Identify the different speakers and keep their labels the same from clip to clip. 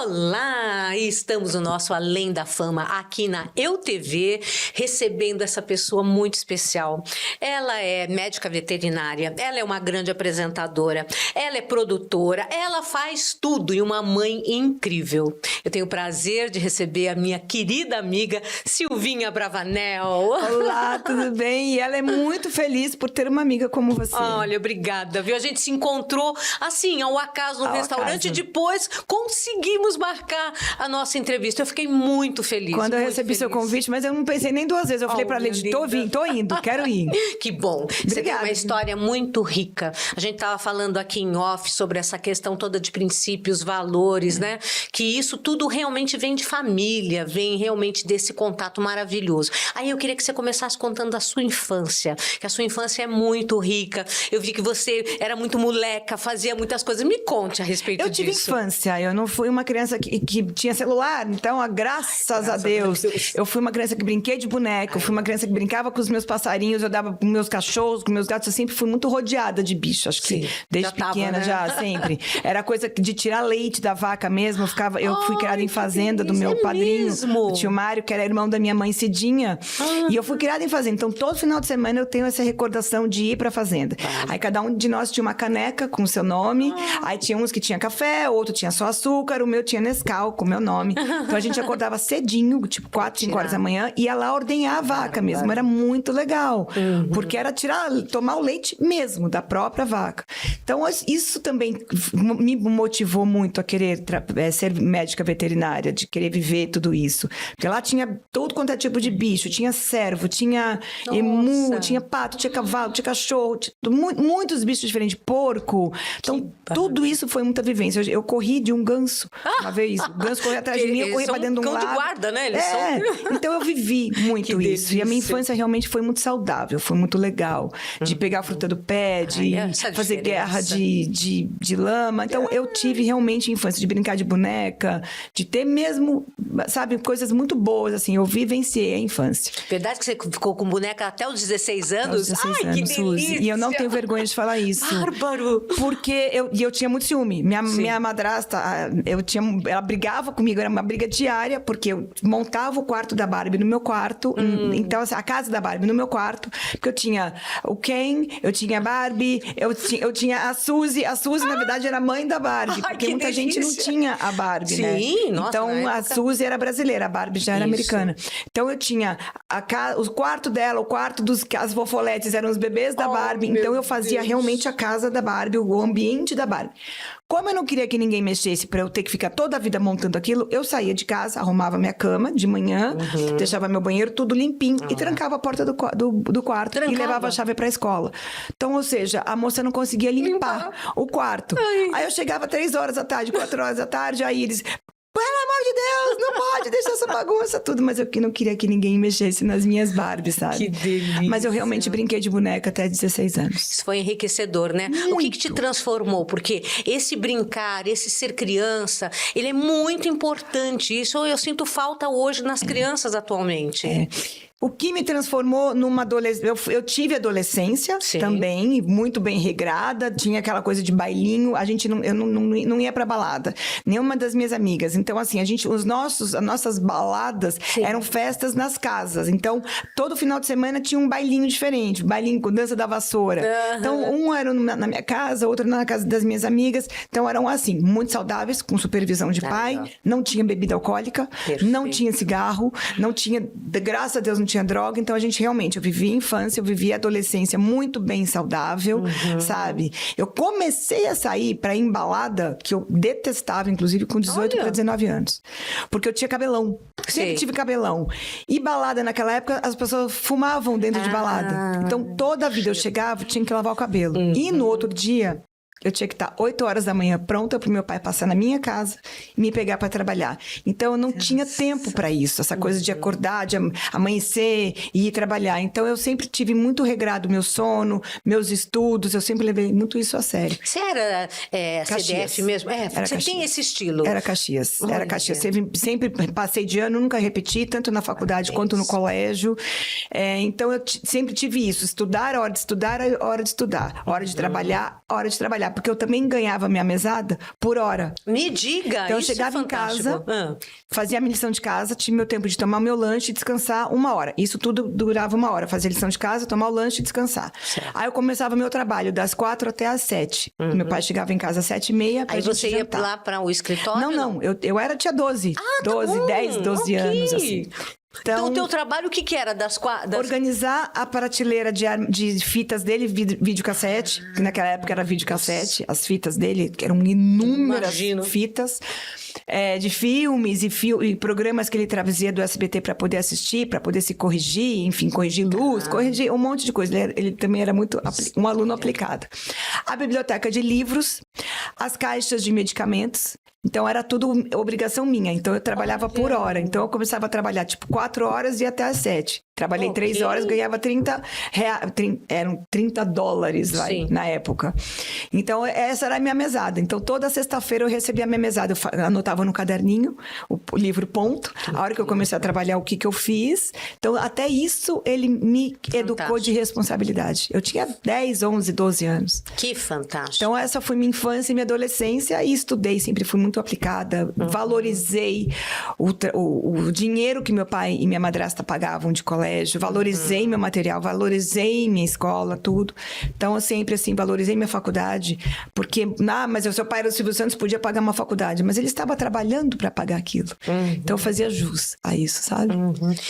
Speaker 1: Olá! Estamos no nosso Além da Fama aqui na EUTV, recebendo essa pessoa muito especial. Ela é médica veterinária, ela é uma grande apresentadora, ela é produtora, ela faz tudo e uma mãe incrível. Eu tenho o prazer de receber a minha querida amiga Silvinha Bravanel.
Speaker 2: Olá, tudo bem? E ela é muito feliz por ter uma amiga como você.
Speaker 1: Olha, obrigada, viu? A gente se encontrou assim, ao acaso, no restaurante, e depois conseguimos marcar a nossa entrevista. Eu fiquei muito feliz.
Speaker 2: Quando eu recebi seu convite, mas eu não pensei nem duas vezes. Eu falei pra Leide, tô indo, quero ir.
Speaker 1: Que bom. Você tem uma história muito rica. A gente estava falando aqui em off sobre essa questão toda de princípios, valores, né? Que isso tudo realmente vem de família, vem realmente desse contato maravilhoso. Aí eu queria que você começasse contando da sua infância, que a sua infância é muito rica. Eu vi que você era muito moleca, fazia muitas coisas. Me conte a respeito disso.
Speaker 2: Eu tive infância, eu não fui uma criança que tinha celular, então, graças a Deus, eu fui uma criança que brinquei de boneco, eu fui uma criança que brincava com os meus passarinhos, eu dava com meus cachorros, com meus gatos, eu sempre fui muito rodeada de bicho, acho que desde pequena, né? Já, sempre. Era coisa de tirar leite da vaca mesmo, eu fui criada em fazenda do meu padrinho, o tio Mário, que era irmão da minha mãe Cidinha, e eu fui criada em fazenda, então todo final de semana eu tenho essa recordação de ir pra fazenda. Aí cada um de nós tinha uma caneca com o seu nome, aí tinha uns que tinha café, outro tinha só açúcar, o meu tinha Nescau com o meu nome. Então a gente acordava cedinho, tipo 4, 5 horas da manhã, ia lá ordenhar a vaca mesmo. Era muito legal. Porque era tomar o leite mesmo da própria vaca. Então isso também me motivou muito a querer ser médica veterinária, de querer viver tudo isso. Porque lá tinha todo quanto é tipo de bicho. Tinha cervo, tinha emu, tinha pato, tinha cavalo, tinha cachorro, tinha muitos bichos diferentes, porco. Então tudo isso foi muita vivência. Eu corri de um ganso uma vez. O ganso corria atrás de mim, eu corria pra dentro de um lago.
Speaker 1: De guarda, né? Eles são...
Speaker 2: Então eu vivi muito isso. E a minha infância realmente foi muito saudável, foi muito legal. De pegar a fruta do pé, de fazer guerra de lama. Então eu tive realmente infância de brincar de boneca, de ter mesmo, sabe, coisas muito boas, assim. Eu vivenciei a infância.
Speaker 1: Verdade que você ficou com boneca até os 16 anos?
Speaker 2: Aos 16 anos,
Speaker 1: que delícia!
Speaker 2: E eu não tenho vergonha de falar isso.
Speaker 1: Bárbaro!
Speaker 2: Porque eu tinha muito ciúme. Minha madrasta, ela brigava comigo, era uma briga diária, porque eu montava o quarto da Barbie no meu quarto. Então, assim, a casa da Barbie no meu quarto. Porque eu tinha o Ken, eu tinha a Barbie, eu tinha a Suzy. A Suzy, na verdade, era a mãe da Barbie. Porque muita gente não tinha a Barbie, né?
Speaker 1: Nossa,
Speaker 2: então, a Suzy era brasileira, a Barbie já era americana. Então, eu tinha o quarto dela, o quarto as vofoletes eram os bebês da Barbie. Então, eu fazia realmente a casa da Barbie, o ambiente da Barbie. Como eu não queria que ninguém mexesse pra eu ter que ficar toda a vida montando aquilo, eu saía de casa, arrumava minha cama de manhã, deixava meu banheiro tudo limpinho e trancava a porta do quarto e levava a chave pra escola. Então, ou seja, a moça não conseguia limpar o quarto. Aí eu chegava 3 horas da tarde, 4 horas da tarde, aí eles... Pelo amor de Deus, não pode deixar essa bagunça tudo. Mas eu não queria que ninguém mexesse nas minhas Barbies, sabe?
Speaker 1: Que delícia.
Speaker 2: Mas eu realmente brinquei de boneca até 16 anos.
Speaker 1: Isso foi enriquecedor, né? Muito. O que te transformou? Porque esse brincar, esse ser criança, ele é muito importante. Isso eu sinto falta hoje nas crianças atualmente.
Speaker 2: O que me transformou numa adolescência... Eu tive adolescência também, muito bem regrada. Tinha aquela coisa de bailinho. Eu não ia pra balada. Nenhuma das minhas amigas. Então, assim, as nossas baladas eram festas nas casas. Então, todo final de semana tinha um bailinho diferente. Bailinho com dança da vassoura. Então, um era na minha casa, outro na casa das minhas amigas. Então, eram assim, muito saudáveis, com supervisão de pai. Não tinha bebida alcoólica. Não tinha cigarro. Não tinha... Graças a Deus, não tinha droga, então eu vivi a infância, eu vivi a adolescência muito bem saudável, sabe? Eu comecei a sair pra ir em balada, que eu detestava, inclusive, com 18 para 19 anos. Porque eu tinha cabelão. Sempre tive cabelão. E balada naquela época, as pessoas fumavam dentro de balada. Então, toda a vida eu chegava, tinha que lavar o cabelo. E no outro dia... Eu tinha que estar 8 horas da manhã pronta para o meu pai passar na minha casa e me pegar para trabalhar. Então, eu não tinha tempo para isso. Essa coisa de acordar, de amanhecer e ir trabalhar. Então, eu sempre tive muito regrado meu sono, meus estudos. Eu sempre levei muito isso a sério.
Speaker 1: Você era CDF mesmo? Era você Caxias. Tem esse estilo?
Speaker 2: Era Caxias. Era Caxias. Sempre passei de ano, nunca repeti, tanto na faculdade quanto no colégio. Então, eu sempre tive isso. Estudar, hora de estudar, hora de estudar. Hora de trabalhar, hora de trabalhar. porque eu também ganhava minha mesada por hora.
Speaker 1: Me diga,
Speaker 2: então, eu
Speaker 1: isso
Speaker 2: chegava
Speaker 1: é
Speaker 2: em casa,
Speaker 1: fantástico.
Speaker 2: fazia a minha lição de casa, tinha meu tempo de tomar meu lanche e descansar 1 hora. Isso tudo durava 1 hora. Fazia a lição de casa, tomar o lanche e descansar.
Speaker 1: Certo.
Speaker 2: Aí eu começava meu trabalho das 4 até as 7. Meu pai chegava em casa às 7h30 pra
Speaker 1: Aí
Speaker 2: gente
Speaker 1: você
Speaker 2: jantar.
Speaker 1: ia lá para o escritório?
Speaker 2: Não. Tinha 12.
Speaker 1: Ah,
Speaker 2: 12,
Speaker 1: tá bom.
Speaker 2: 10, 12 anos, assim.
Speaker 1: Então, o teu trabalho, o que era?
Speaker 2: Organizar a prateleira de fitas dele, videocassete, que naquela época era videocassete, as fitas dele, que eram inúmeras fitas, de filmes e programas que ele trazia do SBT para poder assistir, para poder se corrigir, enfim, corrigir luz, corrigir um monte de coisa. Ele também era muito um aluno aplicado. A biblioteca de livros, as caixas de medicamentos. Então, era tudo obrigação minha. Então, eu trabalhava por hora. Então, eu começava a trabalhar, 4 horas e ia até às 7. Trabalhei 3 horas, ganhava eram $30 na época. Então, essa era a minha mesada. Então, toda sexta-feira eu recebia a minha mesada. Eu anotava no caderninho, o livro ponto. A hora que eu comecei a trabalhar, o que eu fiz. Então, até isso, ele me educou de responsabilidade. Eu tinha 10, 11, 12 anos.
Speaker 1: Que fantástico.
Speaker 2: Então, essa foi minha infância e minha adolescência. E estudei, sempre fui muito aplicada. Valorizei o dinheiro que meu pai e minha madrasta pagavam de colégio. Valorizei meu material, valorizei minha escola, tudo. Então, eu sempre, assim, valorizei minha faculdade. Porque, mas o seu pai era o Silvio Santos, podia pagar uma faculdade. Mas ele estava trabalhando para pagar aquilo. Então, eu fazia jus a isso, sabe?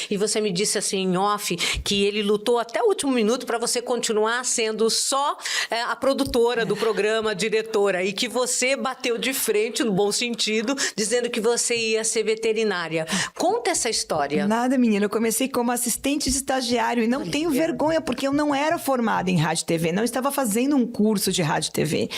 Speaker 1: E você me disse, assim, em off, que ele lutou até o último minuto para você continuar sendo só a produtora do programa, a diretora. E que você bateu de frente, no bom sentido, dizendo que você ia ser veterinária. Conta essa história.
Speaker 2: Nada, menina. Eu comecei como assistente de estagiário e não tenho vergonha, porque eu não era formada em rádio e TV, não estava fazendo um curso de rádio e TV.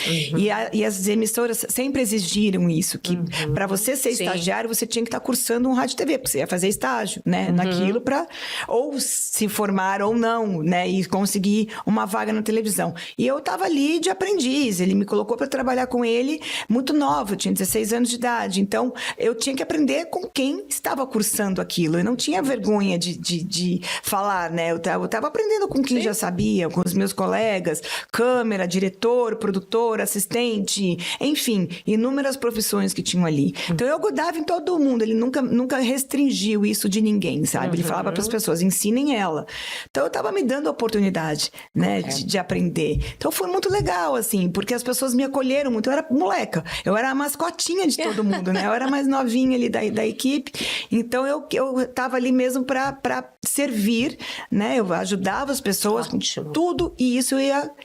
Speaker 2: E as emissoras sempre exigiram isso, que para você ser estagiário, você tinha que estar cursando um rádio e TV, porque você ia fazer estágio, né, naquilo para ou se formar ou não, né, e conseguir uma vaga na televisão. E eu estava ali de aprendiz, ele me colocou para trabalhar com ele muito nova, eu tinha 16 anos de idade, então eu tinha que aprender com quem estava cursando aquilo, eu não tinha vergonha de falar, né, eu tava aprendendo com quem já sabia, com os meus colegas, câmera, diretor, produtor, assistente, enfim, inúmeras profissões que tinham ali. Então eu grudava em todo mundo, ele nunca restringiu isso de ninguém, sabe? Ele falava para as pessoas, ensinem ela. Então eu tava me dando a oportunidade, né, de aprender. Então foi muito legal, assim, porque as pessoas me acolheram muito, eu era moleca, eu era a mascotinha de todo mundo, né, eu era mais novinha ali da equipe, então eu tava ali mesmo para servir, né, eu ajudava as pessoas com tudo e isso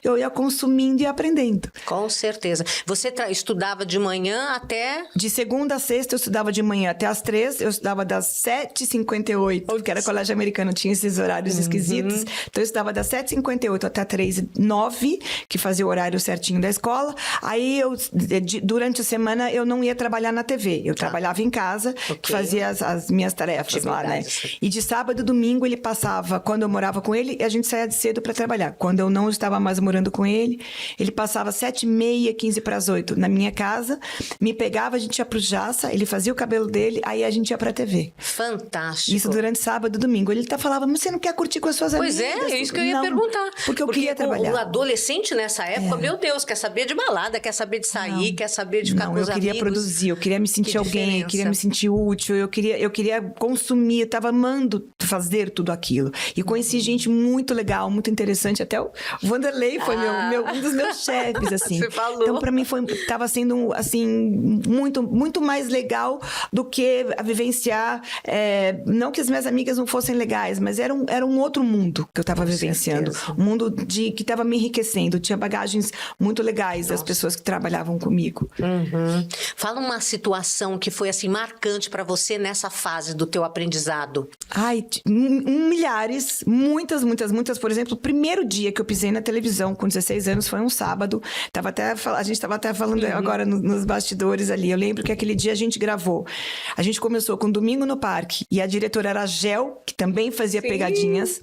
Speaker 2: eu ia consumindo e aprendendo.
Speaker 1: Com certeza. Você estudava de manhã até...
Speaker 2: De segunda a sexta eu estudava de manhã até as 3, eu estudava das 7h58, porque era colégio americano, tinha esses horários esquisitos, então eu estudava das 7h58 até 3h09, que fazia o horário certinho da escola. Aí durante a semana eu não ia trabalhar na TV, eu trabalhava em casa, que fazia as minhas tarefas lá, né? E de sábado e domingo ele passava, quando eu morava com ele, a gente saía de cedo para trabalhar. Quando eu não estava mais morando com ele, ele passava 7h30, 7:45 na minha casa, me pegava, a gente ia pro Jaça, ele fazia o cabelo dele, aí a gente ia pra TV.
Speaker 1: Fantástico.
Speaker 2: Isso durante sábado e domingo. Ele falava, mas você não quer curtir com as suas amigas?
Speaker 1: Pois é isso que eu ia perguntar.
Speaker 2: Porque eu queria trabalhar.
Speaker 1: O adolescente nessa época, meu Deus, quer saber de balada, quer saber de sair, quer saber de ficar com os amigos.
Speaker 2: Eu queria produzir, eu queria me sentir alguém, eu queria me sentir útil, eu queria consumir, eu tava amando fazer tudo aquilo. E conheci gente muito legal, muito interessante, até o Vanderlei foi um dos meus chefes, assim.
Speaker 1: Você falou.
Speaker 2: Então, pra mim, tava sendo, assim, muito, muito mais legal do que a vivenciar, não que as minhas amigas não fossem legais, mas era um outro mundo que eu tava vivenciando. Um mundo que tava me enriquecendo, tinha bagagens muito legais das pessoas que trabalhavam comigo.
Speaker 1: Fala uma situação que foi, assim, marcante pra você nessa fase do teu aprendizado.
Speaker 2: Ai, milhares, muitas. Por exemplo, o primeiro dia que eu pisei na televisão com 16 anos foi um sábado. A gente estava até falando agora nos bastidores ali. Eu lembro que aquele dia a gente gravou. A gente começou com Domingo no Parque e a diretora era a Gel, que também fazia pegadinhas.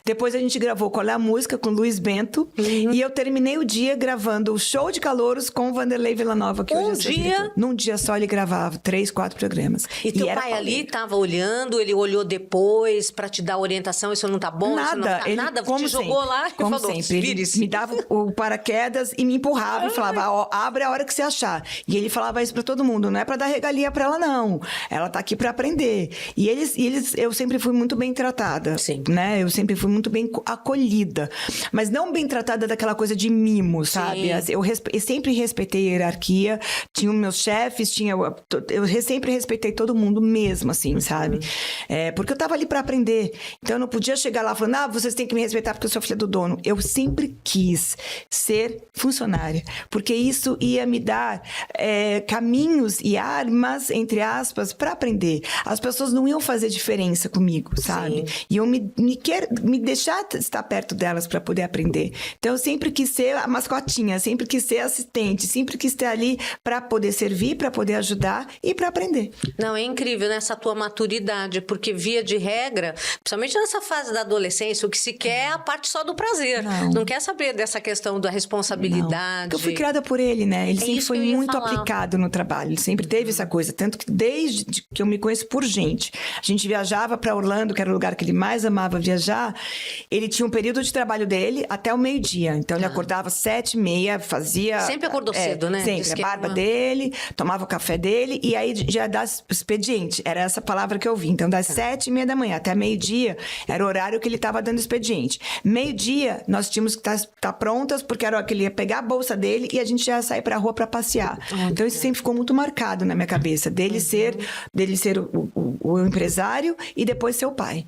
Speaker 2: Depois a gente gravou Qual é a Música com Luiz Bento. E eu terminei o dia gravando o Show de Calouros com o Vanderlei Villanova, que hoje é diretor. Num dia só ele gravava 3, 4 programas.
Speaker 1: E teu pai ali estava olhando, ele olhou depois para para te dar orientação, isso não tá bom,
Speaker 2: nada,
Speaker 1: isso não tá,
Speaker 2: ele,
Speaker 1: nada,
Speaker 2: como
Speaker 1: te jogou
Speaker 2: sempre,
Speaker 1: lá e
Speaker 2: como
Speaker 1: falou,
Speaker 2: sempre, ele me dava o paraquedas e me empurrava e falava, ó, abre a hora que você achar. E ele falava isso para todo mundo, não é para dar regalia para ela não, ela tá aqui para aprender. E eu sempre fui muito bem tratada,
Speaker 1: Sim.
Speaker 2: né? Eu sempre fui muito bem acolhida, mas não bem tratada daquela coisa de mimo, sabe? Eu sempre respeitei a hierarquia, tinha meus chefes, eu sempre respeitei todo mundo mesmo, assim, sabe? Porque eu tava ali para aprender, então eu não podia chegar lá falando, vocês têm que me respeitar porque eu sou filha do dono. Eu sempre quis ser funcionária, porque isso ia me dar caminhos e armas, entre aspas, para aprender. As pessoas não iam fazer diferença comigo, sabe?
Speaker 1: Sim.
Speaker 2: E eu me deixar estar perto delas para poder aprender. Então eu sempre quis ser a mascotinha, sempre quis ser assistente, sempre quis estar ali para poder servir, para poder ajudar e para aprender.
Speaker 1: Não, é incrível nessa tua maturidade, porque via de regra, principalmente nessa fase da adolescência, o que se quer é a parte só do prazer. Não quer saber dessa questão da responsabilidade.
Speaker 2: Eu fui criada por ele, né? Ele sempre foi muito
Speaker 1: falar.
Speaker 2: aplicado no trabalho. Ele sempre teve essa coisa. Tanto que desde que eu me conheço por gente, a gente viajava para Orlando, que era o lugar que ele mais amava viajar. Ele tinha um período de trabalho dele até o meio-dia. Então ele acordava 7h30, fazia...
Speaker 1: Sempre acordou cedo, né?
Speaker 2: Sempre. A barba dele, tomava o café dele e aí já dá expediente. Era essa palavra que eu vi. Então das 7h30 da manhã até meio-dia era o horário que ele estava dando expediente. Meio-dia nós tínhamos que estar prontas porque era que ele ia pegar a bolsa dele e a gente já ia sair para a rua para passear. Então isso sempre ficou muito marcado na minha cabeça, dele ser o empresário e depois ser o pai.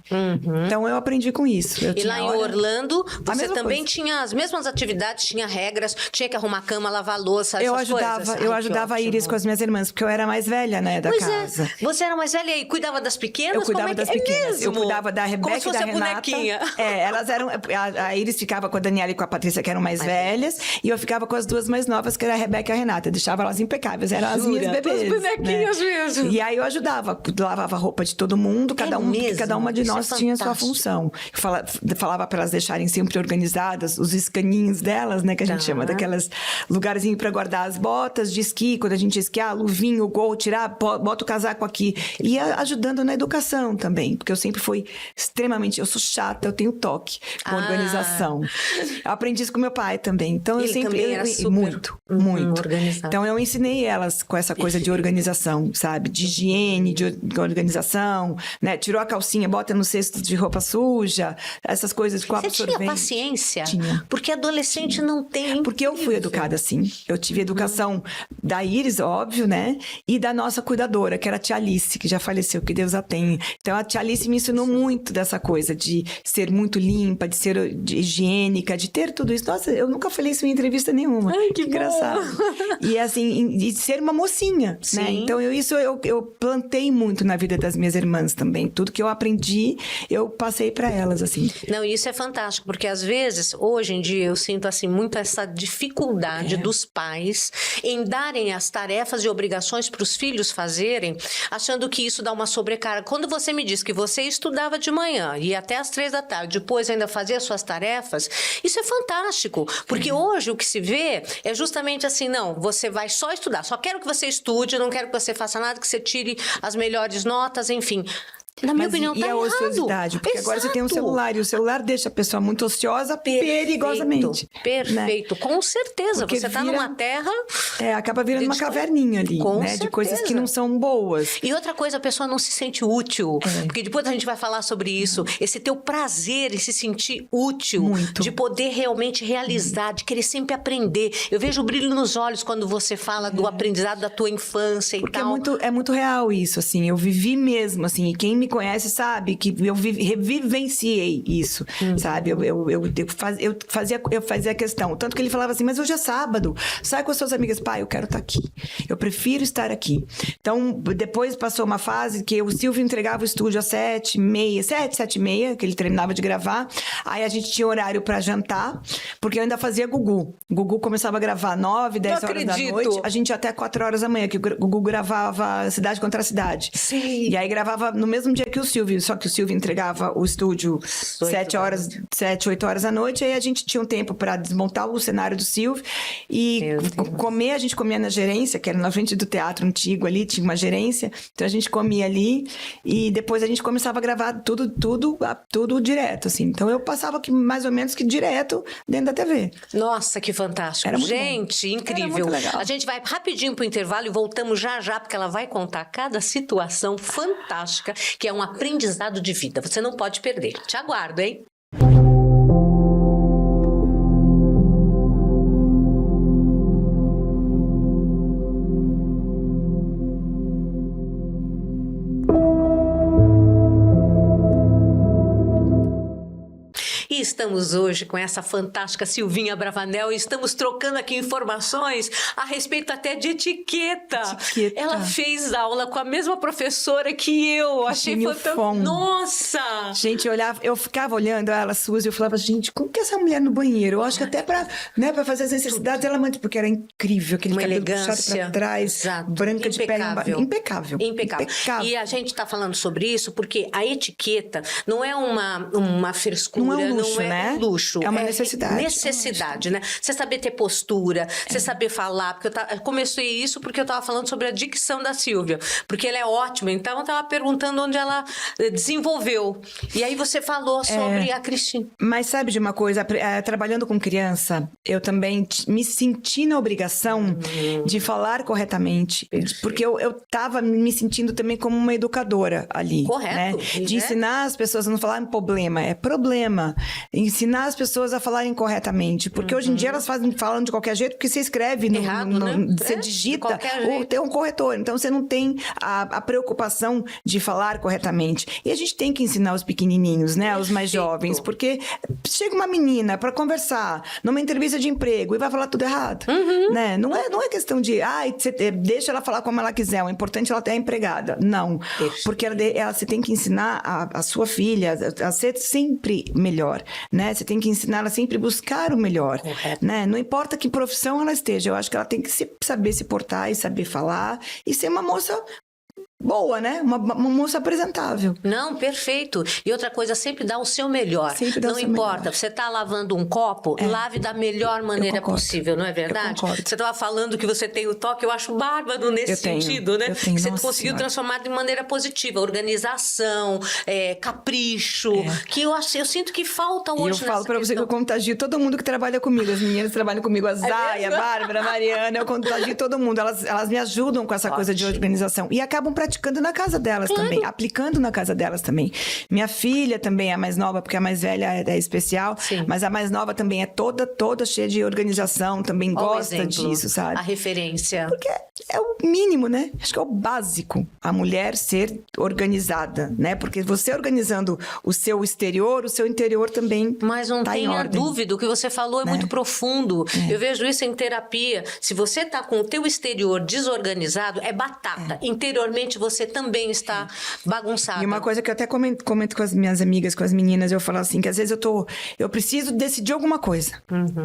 Speaker 2: Então eu aprendi com isso.
Speaker 1: E lá em Orlando, você também
Speaker 2: coisa.
Speaker 1: tinha as mesmas atividades, tinha regras, tinha que arrumar cama, lavar louça,
Speaker 2: Eu
Speaker 1: essas coisas.
Speaker 2: eu ajudava a Iris com as minhas irmãs, porque eu era mais velha, né, da casa.
Speaker 1: Você era mais velha e cuidava das pequenas?
Speaker 2: Eu cuidava das pequenas. Eu cuidava da Rebeca
Speaker 1: Como se
Speaker 2: e da
Speaker 1: fosse a
Speaker 2: Renata.
Speaker 1: bonequinha.
Speaker 2: Elas eram... A Iris ficava com a Daniela e com a Patrícia, que eram mais velhas. E eu ficava com as duas mais novas, que era a Rebeca e a Renata. Eu deixava elas impecáveis. Eram as minhas bebês.
Speaker 1: As bonequinhas mesmo.
Speaker 2: E aí eu ajudava. Lavava a roupa de todo mundo. Cada uma de nós tinha sua função. Eu falava para elas deixarem sempre organizadas os escaninhos delas, né? Que a gente chama daquelas lugarzinhos para guardar as botas de esqui. Quando a gente ia esquiar, luvinho, gol, tirar, bota o casaco aqui. E ajudando na educação também. Porque eu sempre fui extremamente... Eu sou chata, eu tenho toque com organização. Eu aprendi isso com meu pai também. Então
Speaker 1: Ele também era super
Speaker 2: muito.
Speaker 1: organizado.
Speaker 2: Então eu ensinei elas com essa coisa de organização, sabe? De higiene, de organização, né? Tirou a calcinha, bota no cesto de roupa suja, essas coisas com absorvente.
Speaker 1: Você tinha paciência?
Speaker 2: Tinha.
Speaker 1: Porque adolescente não tem.
Speaker 2: Porque eu fui educada assim. Eu tive educação da Iris, óbvio, né? E da nossa cuidadora, que era a tia Alice, que já faleceu, que Deus a tenha. Então a tia Alice me ensinou muito dessa coisa de ser muito limpa, de ser higiênica, de ter tudo isso. Nossa, eu nunca falei isso em entrevista nenhuma.
Speaker 1: Ai, que
Speaker 2: engraçado. E assim, de ser uma mocinha,
Speaker 1: Sim.
Speaker 2: né? Então eu plantei muito na vida das minhas irmãs também. Tudo que eu aprendi, eu passei para elas, assim.
Speaker 1: Não, isso é fantástico, porque às vezes, hoje em dia, eu sinto assim muito essa dificuldade dos pais em darem as tarefas e obrigações para os filhos fazerem, achando que isso dá uma sobrecarga. Quando você me diz que você estudava de manhã e até às 3 da tarde, depois ainda fazia suas tarefas, isso é fantástico, porque hoje o que se vê é justamente assim, não, você vai só estudar, só quero que você estude, não quero que você faça nada, que você tire as melhores notas, enfim. Na minha opinião, tá errado.
Speaker 2: E a ociosidade? Porque agora você tem um celular, e o celular deixa a pessoa muito ociosa perigosamente.
Speaker 1: Perfeito,
Speaker 2: né?
Speaker 1: com certeza.
Speaker 2: Porque
Speaker 1: você tá numa terra...
Speaker 2: acaba virando uma caverninha ali,
Speaker 1: com
Speaker 2: né?
Speaker 1: certeza.
Speaker 2: De coisas que não são boas.
Speaker 1: E outra coisa, a pessoa não se sente útil. Porque depois a gente vai falar sobre isso. Esse teu prazer em se sentir útil.
Speaker 2: Muito.
Speaker 1: De poder realmente realizar, de querer sempre aprender. Eu vejo o brilho nos olhos quando você fala do aprendizado da tua infância e
Speaker 2: Porque
Speaker 1: tal.
Speaker 2: é muito real isso, assim. Eu vivi mesmo, assim. E quem me conhece sabe que eu revivenciei isso, sabe? Eu fazia questão. Tanto que ele falava assim, mas hoje é sábado. Sai com as suas amigas. Pai, eu quero estar aqui. Eu prefiro estar aqui. Então, depois passou uma fase que o Silvio entregava o estúdio às 7h30, que ele terminava de gravar. Aí a gente tinha horário para jantar, porque eu ainda fazia Gugu. Gugu começava a gravar 9, 10 horas da noite. A gente ia até 4 horas da manhã, que o Gugu gravava Cidade Contra a Cidade.
Speaker 1: Sim.
Speaker 2: E aí gravava no mesmo dia dia que o Silvio... Só que o Silvio entregava o estúdio 7, 8 horas da noite. Aí a gente tinha um tempo para desmontar o cenário do Silvio. E comer, a gente comia na gerência, que era na frente do teatro antigo ali, tinha uma gerência. Então a gente comia ali. E depois a gente começava a gravar tudo direto, assim. Então eu passava aqui mais ou menos que direto dentro da TV.
Speaker 1: Nossa, que fantástico.
Speaker 2: Era muito
Speaker 1: gente,
Speaker 2: bom.
Speaker 1: incrível.
Speaker 2: Era muito legal.
Speaker 1: A gente vai rapidinho pro intervalo e voltamos já, porque ela vai contar cada situação fantástica, que é um aprendizado de vida. Você não pode perder. Te aguardo, hein? E estamos hoje com essa fantástica Silvinha Bravanel e estamos trocando aqui informações a respeito até de etiqueta. Ela fez aula com a mesma professora que eu. Achei fantástico. Nossa!
Speaker 2: Gente, eu ficava olhando ela, Suzy, eu falava, gente, como que essa mulher no banheiro? Eu acho que até pra fazer as necessidades ela manda, porque era incrível, aquele
Speaker 1: uma
Speaker 2: cabelo
Speaker 1: elegância
Speaker 2: puxado pra trás,
Speaker 1: exato,
Speaker 2: branca
Speaker 1: impecável.
Speaker 2: De pele. Impecável.
Speaker 1: E a gente tá falando sobre isso porque a etiqueta não é uma frescura,
Speaker 2: não é um luxo,
Speaker 1: um luxo.
Speaker 2: É uma necessidade.
Speaker 1: Necessidade, né? Você saber ter postura, você saber falar. Porque eu comecei isso porque eu tava falando sobre a dicção da Silvia. Porque ela é ótima. Então, eu tava perguntando onde ela desenvolveu. E aí você falou sobre a Cristina.
Speaker 2: Mas sabe de uma coisa? Trabalhando com criança, eu também me senti na obrigação de falar corretamente. Porque eu tava me sentindo também como uma educadora ali.
Speaker 1: Correto.
Speaker 2: Né? De ensinar as pessoas a não falarem problema. É problema. Ensinar as pessoas a falarem corretamente. Porque hoje em dia elas falam de qualquer jeito, porque você escreve,
Speaker 1: errado, né?
Speaker 2: Você digita, ou tem um corretor. Então você não tem a preocupação de falar corretamente. E a gente tem que ensinar os pequenininhos, né? Os mais jovens. Porque chega uma menina para conversar numa entrevista de emprego e vai falar tudo errado. Né? Não é questão de, deixa ela falar como ela quiser, o importante é ela ter a empregada. Não. Porque você tem que ensinar a sua filha a ser sempre melhor. Né? Você tem que ensinar ela sempre a buscar o melhor. Né? Não importa que profissão ela esteja, eu acho que ela tem que saber se portar e saber falar e ser uma moça boa, né? Uma moça apresentável.
Speaker 1: Não, perfeito. E outra coisa, sempre dá o seu melhor.
Speaker 2: Não
Speaker 1: importa,
Speaker 2: melhor.
Speaker 1: você tá lavando um copo, lave da melhor maneira possível, não é verdade? Você estava falando que você tem o toque, eu acho bárbaro nesse sentido, né? Que você conseguiu transformar de maneira positiva. Organização, capricho, que eu sinto que falta hoje nessa
Speaker 2: eu falo pra você que eu contagio todo mundo que trabalha comigo. As meninas trabalham comigo, a Zaya, a Bárbara, a Mariana, eu contagio todo mundo. Elas me ajudam com essa coisa de organização. E acabam praticando na casa delas também, aplicando na casa delas também. Minha filha também é a mais nova, porque a mais velha é especial, mas a mais nova também é toda cheia de organização, também gosta disso, sabe?
Speaker 1: A referência.
Speaker 2: Porque é o mínimo, né? Acho que é o básico, a mulher ser organizada, né? Porque você organizando o seu exterior, o seu interior também
Speaker 1: mas não
Speaker 2: tá
Speaker 1: tenha dúvida, o que você falou é muito profundo. Eu vejo isso em terapia. Se você tá com o teu exterior desorganizado, é batata. Interiormente você também está bagunçado.
Speaker 2: E uma coisa que eu até comento com as minhas amigas, com as meninas, eu falo assim, que às vezes eu preciso decidir alguma coisa.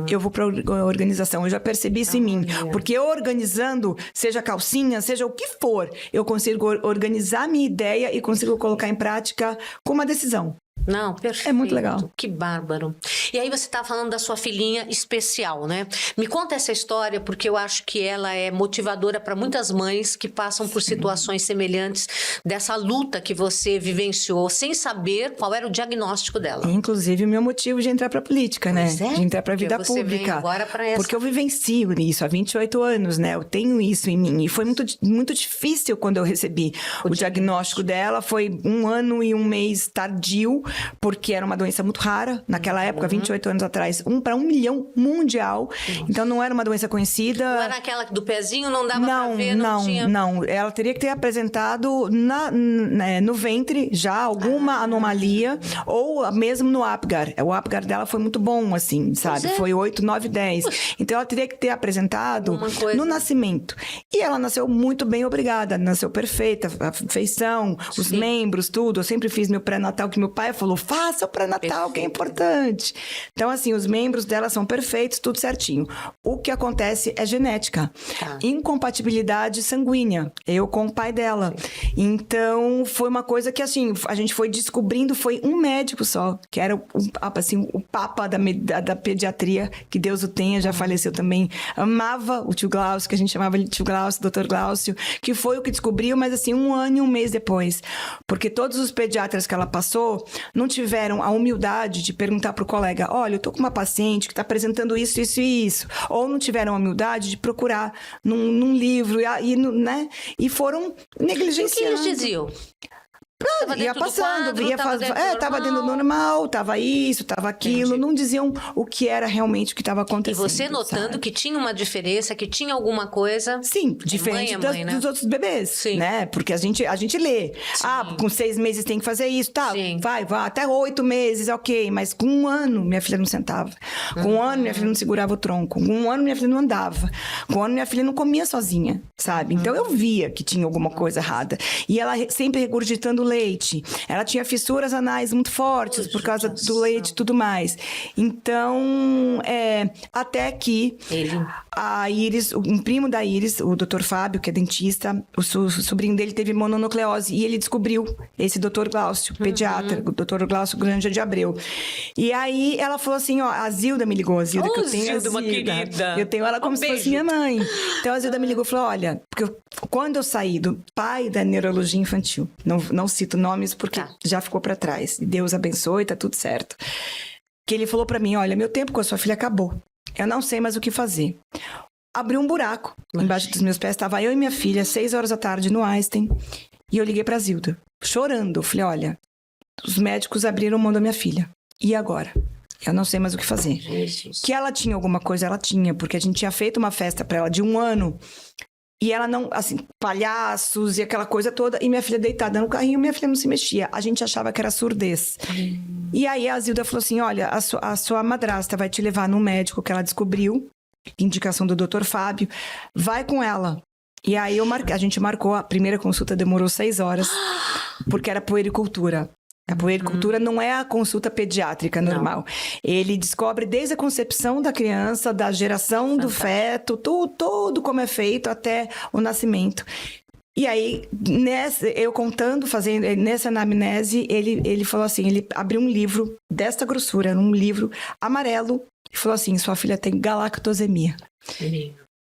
Speaker 2: Eu vou pra organização, eu já percebi isso em mim. Porque eu organizando, seja calcinha, seja o que for, eu consigo organizar a minha ideia e consigo colocar em prática com uma decisão.
Speaker 1: Não, perfeito.
Speaker 2: É muito legal.
Speaker 1: Que bárbaro. E aí você tá falando da sua filhinha especial, né? Me conta essa história, porque eu acho que ela é motivadora para muitas mães que passam por situações semelhantes dessa luta que você vivenciou, sem saber qual era o diagnóstico dela.
Speaker 2: Inclusive o meu motivo de entrar para política, né? De entrar para a vida
Speaker 1: você
Speaker 2: pública.
Speaker 1: Vem agora pra essa...
Speaker 2: Porque eu vivencio isso há 28 anos, né? Eu tenho isso em mim. E foi muito difícil quando eu recebi o diagnóstico dela. Foi 1 ano e 1 mês tardio, porque era uma doença muito rara. Naquela época, 28 anos atrás, 1 para 1 milhão mundial. Então, não era uma doença conhecida.
Speaker 1: Não era aquela do pezinho, não dava pra ver, não tinha...
Speaker 2: Não, ela teria que ter apresentado no ventre já alguma anomalia, ou mesmo no Apgar. O Apgar dela foi muito bom, assim, sabe? Foi 8, 9, 10. Então, ela teria que ter apresentado no nascimento. E ela nasceu muito bem, obrigada. Nasceu perfeita, a feição, os membros, tudo. Eu sempre fiz meu pré-natal, que meu pai falou, faça o pré-natal, que é importante. Então, assim, os membros dela são perfeitos, tudo certinho. O que acontece é genética.
Speaker 1: Tá.
Speaker 2: Incompatibilidade sanguínea. Eu com o pai dela. Sim. Então, foi uma coisa que, assim, a gente foi descobrindo, foi um médico só, que era assim, o papa da pediatria, que Deus o tenha, já faleceu também. Amava o tio Glaucio, que a gente chamava de tio Glaucio, doutor Glaucio, que foi o que descobriu, mas assim, 1 ano e 1 mês depois. Porque todos os pediatras que ela passou não tiveram a humildade de perguntar pro colega, olha, eu tô com uma paciente que tá apresentando isso, isso e isso. Ou não tiveram a humildade de procurar num livro, né? E foram negligenciando.
Speaker 1: O que eles diziam?
Speaker 2: Ia passando, tava dentro do normal, tava isso, tava aquilo. Entendi. Não diziam o que era realmente o que estava acontecendo.
Speaker 1: E você notando que tinha uma diferença, que tinha alguma coisa.
Speaker 2: Sim, diferente
Speaker 1: né?
Speaker 2: dos outros bebês. Sim. Né? Porque a gente lê. Sim. Com 6 meses tem que fazer isso, tá? Sim. Vai, até 8 meses, ok. Mas com 1 ano, minha filha não sentava. Com 1 ano, minha filha não segurava o tronco. Com 1 ano, minha filha não andava. Com 1 ano, minha filha não comia sozinha, sabe? Então, eu via que tinha alguma coisa errada. E ela sempre regurgitando leite. Ela tinha fissuras anais muito fortes por causa do leite e tudo mais. Então, até que a Iris, um primo da Iris, o Dr. Fábio, que é dentista, o sobrinho dele teve mononucleose e ele descobriu esse Dr. Glaucio, pediatra, o Dr. Glaucio Granja de Abreu. E aí ela falou assim, ó, a Zilda me ligou, a Zilda, que eu tenho
Speaker 1: Zilda, uma querida.
Speaker 2: Eu tenho ela como se fosse minha mãe. Então a Zilda me ligou e falou, olha, porque quando eu saí do pai da neurologia infantil, não cito nomes porque já ficou pra trás. Deus abençoe, tá tudo certo. Que ele falou pra mim, olha, meu tempo com a sua filha acabou. Eu não sei mais o que fazer. Abriu um buraco embaixo dos meus pés. Estava eu e minha filha, 6 horas da tarde, no Einstein. E eu liguei pra Zilda, chorando. Eu falei, olha, os médicos abriram mão da minha filha. E agora? Eu não sei mais o que fazer. Jesus. Que ela tinha alguma coisa, ela tinha. Porque a gente tinha feito uma festa pra ela de 1 ano. E ela não, assim, palhaços e aquela coisa toda. E minha filha deitada no carrinho, minha filha não se mexia. A gente achava que era surdez. E aí a Zilda falou assim, olha, a sua madrasta vai te levar num médico que ela descobriu, indicação do Dr. Fábio, vai com ela. E aí a gente marcou, a primeira consulta demorou 6 horas, porque era puericultura. A puericultura não é a consulta pediátrica normal. Não. Ele descobre desde a concepção da criança, da geração do feto, tudo como é feito até o nascimento. E aí, eu contando, fazendo nessa anamnese, ele falou assim, ele abriu um livro desta grossura, um livro amarelo, e falou assim, sua filha tem galactosemia.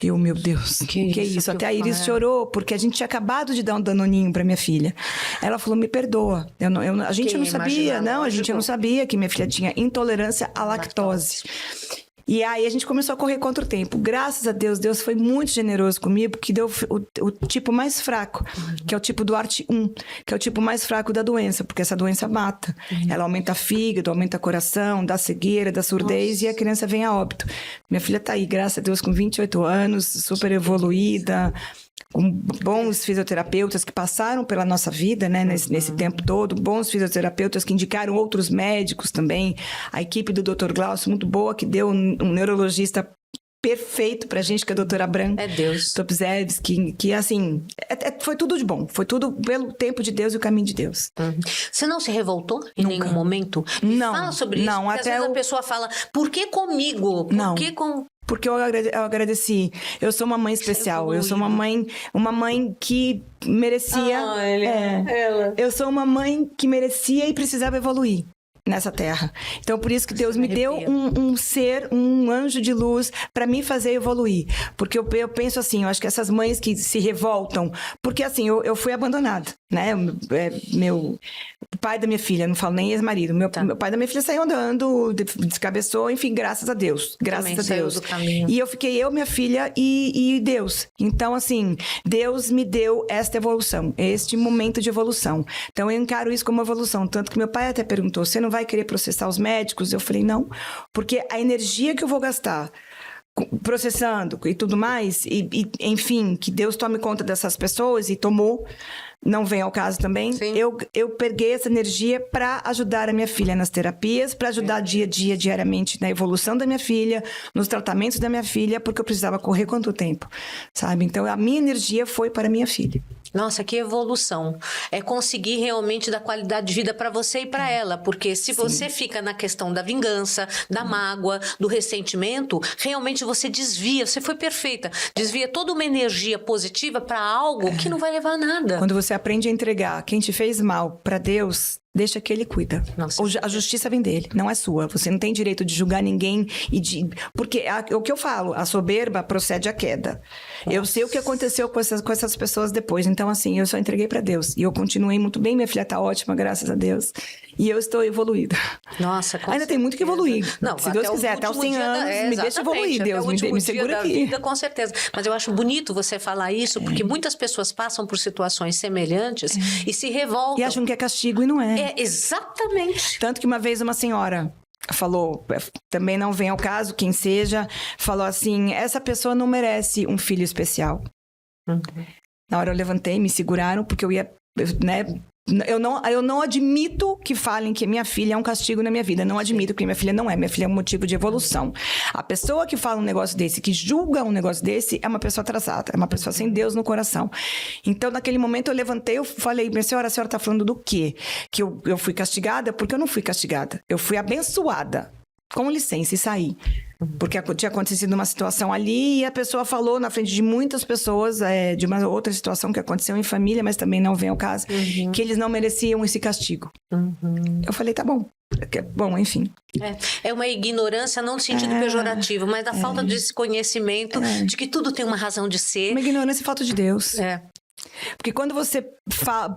Speaker 2: Eu, meu Deus, que é isso? Até a Iris chorou, porque a gente tinha acabado de dar um danoninho pra minha filha. Ela falou, me perdoa. A gente não sabia, a gente não sabia que minha filha tinha intolerância à lactose. E aí a gente começou a correr contra o tempo. Graças a Deus, Deus foi muito generoso comigo, porque deu o tipo mais fraco, que é o tipo do ART1, que é o tipo mais fraco da doença, porque essa doença mata. Ela aumenta fígado, aumenta coração, dá cegueira, dá surdez e a criança vem a óbito. Minha filha tá aí, graças a Deus, com 28 anos, super evoluída, com bons fisioterapeutas que passaram pela nossa vida, né, nesse tempo todo, bons fisioterapeutas que indicaram outros médicos também, a equipe do Dr. Glaucio, muito boa, que deu um neurologista perfeito pra gente, que é a doutora Bran.
Speaker 1: É Deus.
Speaker 2: Topzewski, que assim, foi tudo de bom, foi tudo pelo tempo de Deus e o caminho de Deus.
Speaker 1: Você não se revoltou em nenhum momento?
Speaker 2: Não.
Speaker 1: Fala sobre isso, porque
Speaker 2: até
Speaker 1: às vezes a pessoa fala, por que comigo? Por que com...
Speaker 2: Porque eu agradeci. Eu sou uma mãe especial. Eu sou uma mãe que merecia...
Speaker 1: ela.
Speaker 2: Eu sou uma mãe que merecia e precisava evoluir nessa terra. Então, por isso que Deus me deu um ser, um anjo de luz para me fazer evoluir. Porque eu penso assim, eu acho que essas mães que se revoltam... Porque assim, eu fui abandonada, né? O pai da minha filha, não falo nem ex-marido, meu pai da minha filha saiu andando, descabeçou, enfim, graças a Deus. Graças a Deus. E eu fiquei minha filha e Deus. Então, assim, Deus me deu esta evolução, este momento de evolução. Então, eu encaro isso como evolução. Tanto que meu pai até perguntou, você não vai querer processar os médicos? Eu falei, não, porque a energia que eu vou gastar processando e tudo mais, e enfim, que Deus tome conta dessas pessoas, e tomou, não vem ao caso também. Eu peguei essa energia para ajudar a minha filha nas terapias, para ajudar diariamente na evolução da minha filha, nos tratamentos da minha filha, porque eu precisava correr contra o tempo, sabe? Então, a minha energia foi para a minha filha.
Speaker 1: Nossa, que evolução. É conseguir realmente dar qualidade de vida para você e para ela, porque se você fica na questão da vingança, da mágoa, do ressentimento, realmente você desvia, você foi perfeita, desvia toda uma energia positiva para algo que não vai levar a nada.
Speaker 2: Quando você aprende a entregar quem te fez mal para Deus, deixa que ele cuida.
Speaker 1: Nossa,
Speaker 2: A justiça vem dele, não é sua. Você não tem direito de julgar ninguém porque o que eu falo, a soberba procede à queda. Nossa. Eu sei o que aconteceu com essas pessoas depois. Então, assim, eu só entreguei para Deus. E eu continuei muito bem, minha filha tá ótima, graças a Deus. E eu estou evoluída.
Speaker 1: Nossa, com
Speaker 2: ainda tem muito que evoluir.
Speaker 1: Não,
Speaker 2: se Deus quiser, até os 100 anos, me deixa evoluir, Deus, me segura aqui.
Speaker 1: Vida, com certeza. Mas eu acho bonito você falar isso, porque muitas pessoas passam por situações semelhantes e se revoltam.
Speaker 2: E acham que é castigo e não é.
Speaker 1: Exatamente.
Speaker 2: Tanto que uma vez uma senhora falou, também não vem ao caso, quem seja, falou assim, essa pessoa não merece um filho especial. Na hora eu levantei, me seguraram, porque eu ia, né... Eu não admito que falem que minha filha é um castigo na minha vida. Não admito que minha filha não é. Minha filha é um motivo de evolução. A pessoa que fala um negócio desse, que julga um negócio desse, é uma pessoa atrasada. É uma pessoa sem Deus no coração. Então, naquele momento, eu levantei, eu falei, minha senhora, a senhora está falando do quê? Que eu fui castigada? Porque eu não fui castigada. Eu fui abençoada. Com licença, e saí. Porque tinha acontecido uma situação ali e a pessoa falou na frente de muitas pessoas de uma outra situação que aconteceu em família, mas também não vem ao caso, que eles não mereciam esse castigo. Eu falei, tá bom. Bom, enfim.
Speaker 1: É uma ignorância, não no sentido pejorativo, mas da falta desse conhecimento de que tudo tem uma razão de ser.
Speaker 2: Uma ignorância e falta de Deus. Porque quando você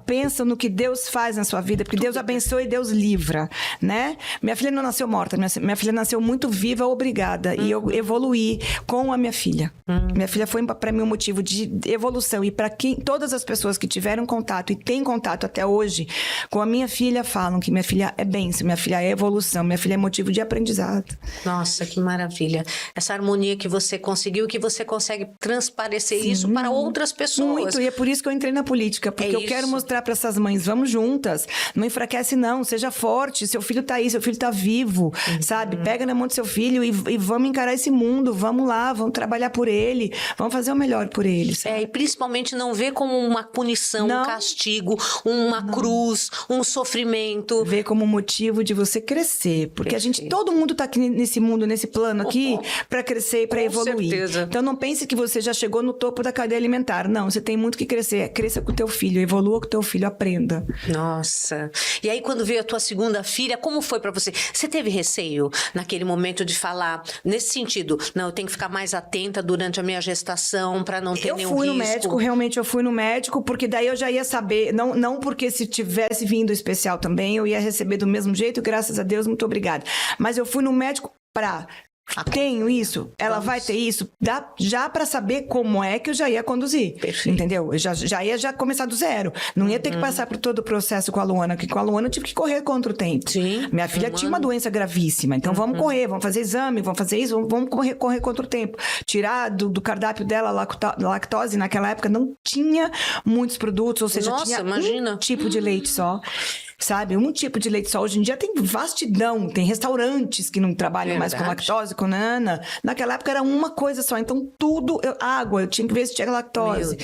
Speaker 2: pensa no que Deus faz na sua vida, porque Deus abençoa e Deus livra, né? Minha filha não nasceu morta, minha filha nasceu muito viva, obrigada. E eu evoluí com a minha filha. Minha filha foi para mim um motivo de evolução. E para todas as pessoas que tiveram contato e têm contato até hoje com a minha filha, falam que minha filha é bênção, minha filha é evolução, minha filha é motivo de aprendizado.
Speaker 1: Nossa, que maravilha. Essa harmonia que você conseguiu, que você consegue transparecer isso para outras pessoas.
Speaker 2: Muito, e é por isso que eu entrei na política, porque eu quero mostrar para essas mães, vamos juntas, não enfraquece não, seja forte, seu filho tá aí, seu filho tá vivo, sabe? Pega na mão do seu filho e vamos encarar esse mundo, vamos lá, vamos trabalhar por ele, vamos fazer o melhor por ele, sabe?
Speaker 1: E principalmente não ver como uma punição, um castigo, uma cruz, um sofrimento.
Speaker 2: Ver como motivo de você crescer, porque todo mundo tá aqui nesse mundo, nesse plano aqui, para crescer e para evoluir.
Speaker 1: Certeza.
Speaker 2: Então não pense que você já chegou no topo da cadeia alimentar, não, você tem muito que crescer. Cresça com o teu filho, evolua com o teu filho, aprenda.
Speaker 1: Nossa. E aí quando veio a tua segunda filha, como foi pra você? Você teve receio naquele momento de falar nesse sentido? Não, eu tenho que ficar mais atenta durante a minha gestação pra não ter nenhum risco. Eu fui no médico,
Speaker 2: realmente eu fui no médico, porque daí eu já ia saber, não porque se tivesse vindo especial também, eu ia receber do mesmo jeito, graças a Deus, muito obrigada. Mas eu fui no médico tenho isso, ela vai ter isso, dá já para saber como é que eu já ia conduzir. Perfeito. Entendeu? Eu já ia começar do zero. Não ia ter que passar por todo o processo com a Luana, porque com a Luana eu tive que correr contra o tempo.
Speaker 1: Sim.
Speaker 2: Minha filha tinha uma doença gravíssima, então vamos correr, vamos fazer exame, vamos fazer isso, vamos correr contra o tempo. Tirar do cardápio dela lactose, naquela época não tinha muitos produtos, ou seja, tinha um tipo de leite só. Sabe? Um tipo de leite só. Hoje em dia tem vastidão, tem restaurantes que não trabalham mais com lactose, com nana. Naquela época era uma coisa só. Então tudo, água, eu tinha que ver se tinha lactose.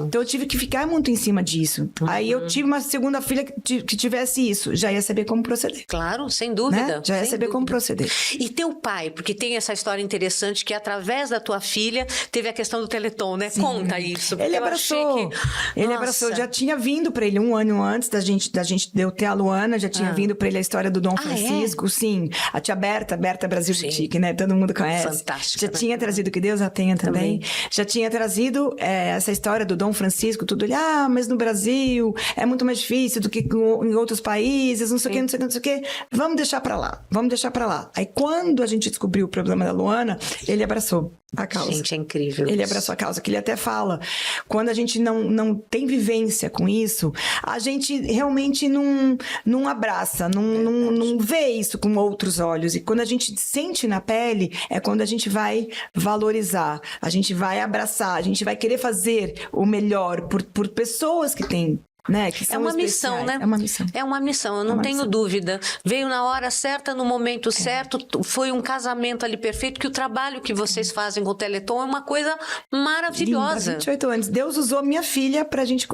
Speaker 2: Então eu tive que ficar muito em cima disso. Aí eu tive uma segunda filha que tivesse isso. Já ia saber como proceder.
Speaker 1: Claro, sem dúvida.
Speaker 2: Né? Já ia saber como proceder.
Speaker 1: E teu pai, porque tem essa história interessante que através da tua filha teve a questão do Teleton, né? Sim. Conta isso.
Speaker 2: Ele abraçou. Ele abraçou. Já tinha vindo pra ele um ano antes da gente deu ter a Luana, já tinha vindo pra ele a história do Dom Francisco, sim. A tia Berta Brasil Boutique, né? Todo mundo conhece.
Speaker 1: Fantástica.
Speaker 2: Já tinha trazido, que Deus a tenha também. Já tinha trazido essa história do Dom Francisco, tudo ali, mas no Brasil é muito mais difícil do que em outros países, não sei o que, não sei o que, não sei o que. Vamos deixar pra lá. Aí quando a gente descobriu o problema da Luana, ele abraçou a causa.
Speaker 1: Gente, é incrível.
Speaker 2: Ele abraçou a causa, que ele até fala, quando a gente não tem vivência com isso, a gente realmente não abraça, não vê isso com outros olhos. E quando a gente sente na pele, é quando a gente vai valorizar, a gente vai abraçar, a gente vai querer fazer o melhor por pessoas que têm né? Que são
Speaker 1: É uma missão,
Speaker 2: especiais.
Speaker 1: né?
Speaker 2: É uma missão.
Speaker 1: É uma missão, eu não tenho dúvida. Veio na hora certa, no momento certo, foi um casamento ali perfeito, que o trabalho que vocês fazem com o Teleton é uma coisa maravilhosa.
Speaker 2: 28 anos. Deus usou minha filha pra gente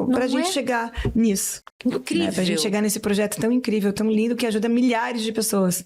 Speaker 2: chegar nisso.
Speaker 1: Incrível.
Speaker 2: Né? Pra gente chegar nesse projeto tão incrível, tão lindo, que ajuda milhares de pessoas.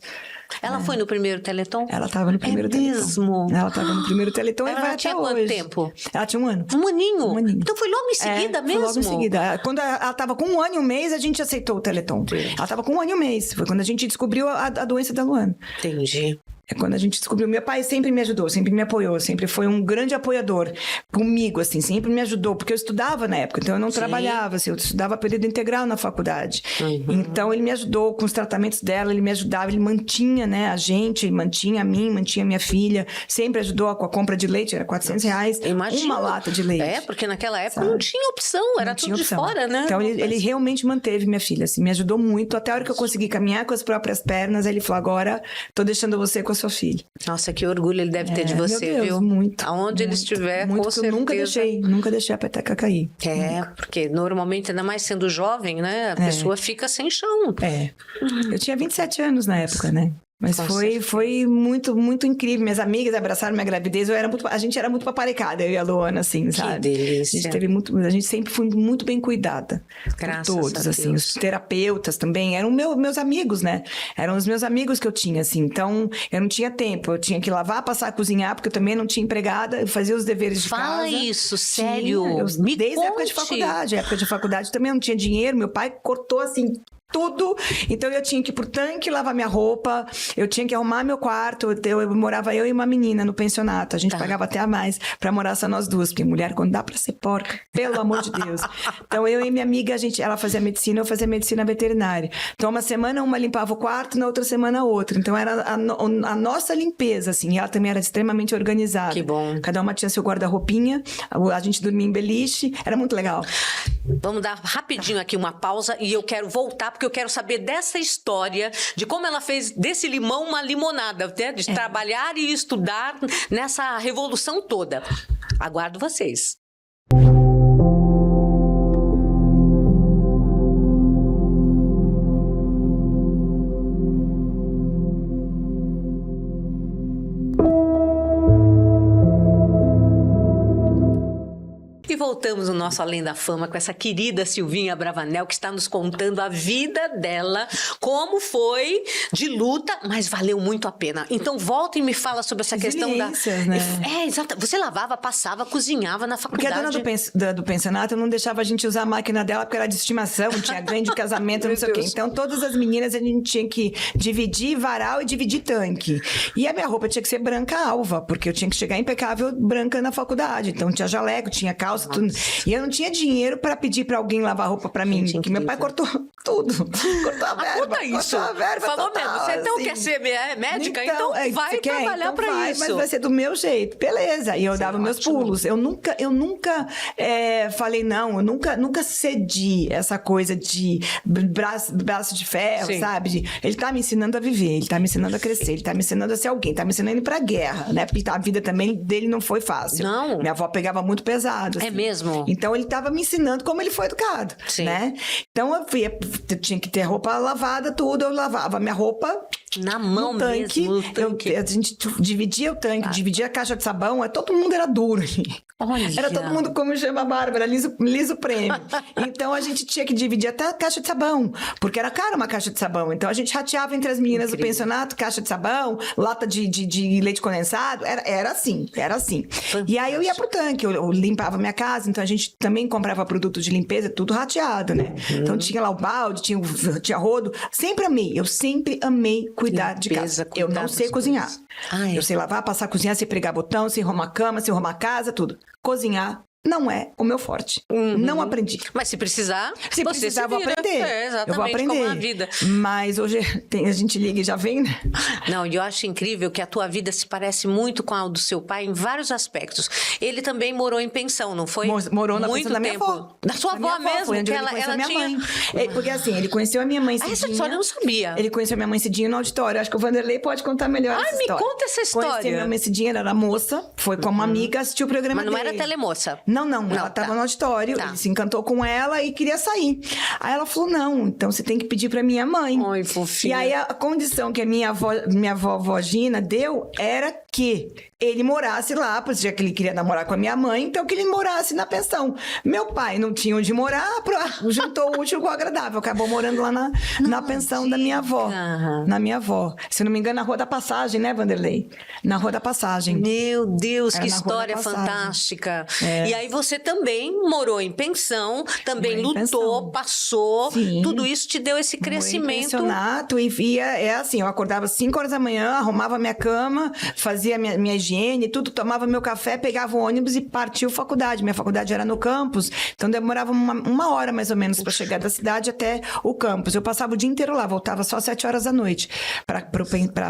Speaker 1: Ela foi no primeiro Teleton?
Speaker 2: Ela estava no primeiro Teleton.
Speaker 1: Mesmo?
Speaker 2: Ela estava no primeiro Teleton e vai
Speaker 1: Ela
Speaker 2: até
Speaker 1: tinha
Speaker 2: hoje.
Speaker 1: quanto tempo?
Speaker 2: Ela tinha 1 ano.
Speaker 1: Um aninho?
Speaker 2: Um aninho.
Speaker 1: Então foi logo em seguida mesmo?
Speaker 2: Foi logo em seguida. Quando ela estava com 1 ano e 1 mês, a gente aceitou o Teleton. Ela estava com 1 ano e 1 mês. Foi quando a gente descobriu a doença da Luana.
Speaker 1: Entendi.
Speaker 2: É quando a gente descobriu. Meu pai sempre me ajudou, sempre me apoiou, sempre foi um grande apoiador comigo, assim, sempre me ajudou, porque eu estudava na época, então eu não trabalhava, assim, eu estudava período integral na faculdade. Então ele me ajudou com os tratamentos dela, ele me ajudava, ele mantinha, né, a gente, mantinha a mim, mantinha a minha filha, sempre ajudou com a compra de leite, era R$400, uma lata de leite.
Speaker 1: É, porque naquela época não tinha opção, era tudo de fora, né?
Speaker 2: Então ele realmente manteve minha filha, assim, me ajudou muito, até a hora que eu consegui caminhar com as próprias pernas, ele falou, agora tô deixando você com a sua filha.
Speaker 1: Nossa, que orgulho ele deve ter de você,
Speaker 2: meu Deus,
Speaker 1: viu?
Speaker 2: muito.
Speaker 1: Aonde ele estiver,
Speaker 2: muito,
Speaker 1: com certeza.
Speaker 2: Eu nunca deixei a peteca cair.
Speaker 1: Porque normalmente, ainda mais sendo jovem, né? A pessoa fica sem chão.
Speaker 2: Eu tinha 27 anos na época, né? Mas foi muito, muito incrível. Minhas amigas abraçaram minha gravidez. A gente era muito paparicada, eu e a Luana, assim, sabe?
Speaker 1: Que delícia.
Speaker 2: A gente sempre foi muito bem cuidada.
Speaker 1: Graças
Speaker 2: por todos,
Speaker 1: a Deus.
Speaker 2: assim. Os terapeutas também eram meus amigos, né? Eram os meus amigos que eu tinha, assim. Então, eu não tinha tempo. Eu tinha que lavar, passar, cozinhar, porque eu também não tinha empregada. Eu fazia os deveres de casa.
Speaker 1: Fala isso, sério.
Speaker 2: Desde a época de faculdade. A época de faculdade também eu não tinha dinheiro. Meu pai cortou, assim, tudo. Então eu tinha que ir pro tanque lavar minha roupa, eu tinha que arrumar meu quarto. Eu morava eu e uma menina no pensionato. A gente pagava até a mais pra morar só nós duas, porque mulher, quando dá pra ser porca, pelo amor de Deus. Então eu e minha amiga, ela fazia medicina, eu fazia medicina veterinária. Então uma semana uma limpava o quarto, na outra semana a outra. Então era a nossa limpeza, assim. E ela também era extremamente organizada.
Speaker 1: Que bom.
Speaker 2: Cada uma tinha seu guarda-roupinha, a gente dormia em beliche, era muito legal.
Speaker 1: Vamos dar rapidinho aqui uma pausa e eu quero voltar, porque eu quero saber dessa história, de como ela fez desse limão uma limonada, né? De trabalhar e estudar nessa revolução toda. Aguardo vocês. E voltamos no nosso Além da Fama com essa querida Silvinha Abravanel, que está nos contando a vida dela, como foi de luta, mas valeu muito a pena. Então volta e me fala sobre essa questão da...
Speaker 2: né?
Speaker 1: Exato. Você lavava, passava, cozinhava na faculdade.
Speaker 2: Porque a dona do pensionato não deixava a gente usar a máquina dela, porque era de estimação, tinha ganho de casamento, não sei o quê. Então todas as meninas a gente tinha que dividir varal e dividir tanque. E a minha roupa tinha que ser branca alva, porque eu tinha que chegar impecável branca na faculdade. Então tinha jaleco, tinha calça, tudo. E eu não tinha dinheiro pra pedir pra alguém lavar roupa pra mim, porque meu pai cortou tudo. Cortou a verba.
Speaker 1: Conta isso.
Speaker 2: Cortou a verba
Speaker 1: falou
Speaker 2: total,
Speaker 1: mesmo, você então
Speaker 2: assim.
Speaker 1: quer ser médica? Então vai trabalhar pra isso.
Speaker 2: Mas vai ser do meu jeito. Beleza. E eu dava meus pulos. Eu nunca falei não. Eu nunca cedi essa coisa de braço de ferro, sabe? Ele tá me ensinando a viver, ele tá me ensinando a crescer, ele tá me ensinando a ser alguém, tá me ensinando a ir pra guerra, né? Porque a vida também dele não foi fácil.
Speaker 1: Não.
Speaker 2: Minha avó pegava muito pesado. Assim.
Speaker 1: É mesmo?
Speaker 2: Então ele tava me ensinando como ele foi educado, né? Então eu tinha que ter roupa lavada, tudo. Eu lavava minha roupa
Speaker 1: na mão
Speaker 2: no tanque.
Speaker 1: Mesmo, no tanque.
Speaker 2: A gente dividia o tanque, dividia a caixa de sabão. Todo mundo era duro ali.
Speaker 1: Olha.
Speaker 2: Era todo mundo, como chama a Bárbara, liso prêmio. Então a gente tinha que dividir até a caixa de sabão, porque era cara uma caixa de sabão. Então a gente rateava entre as meninas do pensionato, caixa de sabão, lata de leite condensado. Era assim. E aí eu ia pro tanque, eu limpava minha casa, então a gente também comprava produto de limpeza, tudo rateado, né? Então tinha lá o balde, tinha rodo. Eu sempre amei cuidar de casa. Eu não sei cozinhar. Eu sei lavar, passar, cozinhar, sei pregar botão, sei arrumar cama, sei arrumar casa, tudo. Cozinhar não é o meu forte. Não aprendi.
Speaker 1: Mas se precisar,
Speaker 2: se
Speaker 1: você
Speaker 2: precisar,
Speaker 1: se
Speaker 2: vou
Speaker 1: vira.
Speaker 2: aprender.
Speaker 1: Exatamente,
Speaker 2: eu vou aprender.
Speaker 1: como a vida.
Speaker 2: Mas hoje a gente liga e já vem, né?
Speaker 1: Não, e eu acho incrível que a tua vida se parece muito com a do seu pai em vários aspectos. Ele também morou em pensão, não foi?
Speaker 2: Morou na
Speaker 1: muito
Speaker 2: pensão da minha
Speaker 1: tempo.
Speaker 2: avó.
Speaker 1: Da sua avó mesmo?
Speaker 2: Foi onde
Speaker 1: ela
Speaker 2: minha
Speaker 1: tinha...
Speaker 2: mãe. Porque assim, ele conheceu a minha mãe cedinho.
Speaker 1: Essa história eu não sabia.
Speaker 2: Ele conheceu a minha mãe cedinho no auditório. Acho que o Vanderlei pode contar melhor essa história.
Speaker 1: Me conta essa história.
Speaker 2: Conheceu a minha mãe cedinho, ela era moça. Foi com uma amiga, assistiu o programa
Speaker 1: Mas não
Speaker 2: dele.
Speaker 1: era telemoça?
Speaker 2: Não, ela estava no auditório, ele se encantou com ela e queria sair. Aí ela falou, não, então você tem que pedir pra minha mãe.
Speaker 1: Ai, fofinha.
Speaker 2: E aí a condição que a minha vovó Gina deu era que ele morasse lá, porque já que ele queria namorar com a minha mãe, então que ele morasse na pensão. Meu pai não tinha onde morar, juntou o útil com o agradável, acabou morando lá na pensão da minha avó. Na minha avó. Se eu não me engano, na Rua da Passagem, né, Vanderlei? Na Rua da Passagem.
Speaker 1: Meu Deus,
Speaker 2: Era
Speaker 1: que
Speaker 2: na Rua
Speaker 1: história
Speaker 2: da Passagem.
Speaker 1: fantástica. E aí você também morou em pensão, também
Speaker 2: Morei em
Speaker 1: lutou,
Speaker 2: pensão.
Speaker 1: passou.
Speaker 2: Sim.
Speaker 1: Tudo isso te deu esse
Speaker 2: Morei em
Speaker 1: crescimento.
Speaker 2: pensionato e via, assim, eu acordava às 5 horas da manhã, arrumava minha cama, fazia minha higiene, tudo, tomava meu café, pegava o ônibus e partiu faculdade. Minha faculdade era no campus, então demorava uma hora mais ou menos para chegar da cidade até o campus. Eu passava o dia inteiro lá, voltava só às 7 horas da noite para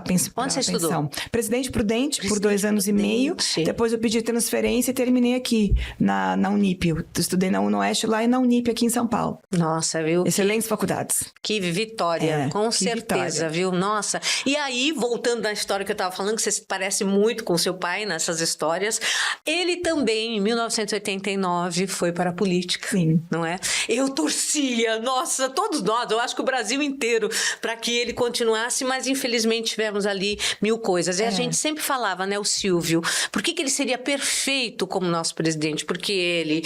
Speaker 2: pensão.
Speaker 1: Onde você estudou?
Speaker 2: Presidente Prudente, por 2 anos e meio. Depois eu pedi transferência e terminei aqui na Unip. Eu estudei na UNOeste lá e na Unip aqui em São Paulo.
Speaker 1: Nossa, viu?
Speaker 2: Excelentes faculdades.
Speaker 1: Que vitória, com certeza,
Speaker 2: vitória.
Speaker 1: viu? Nossa. E aí, voltando à história que eu estava falando, que você se parece muito com seu pai nessas histórias, ele também, em 1989, foi para a política.
Speaker 2: Sim.
Speaker 1: Não é? Eu torcia, nossa, todos nós, eu acho que o Brasil inteiro, para que ele continuasse, mas infelizmente tivemos ali mil coisas. E a gente sempre falava, né, o Silvio, por que ele seria perfeito como nosso presidente? Porque ele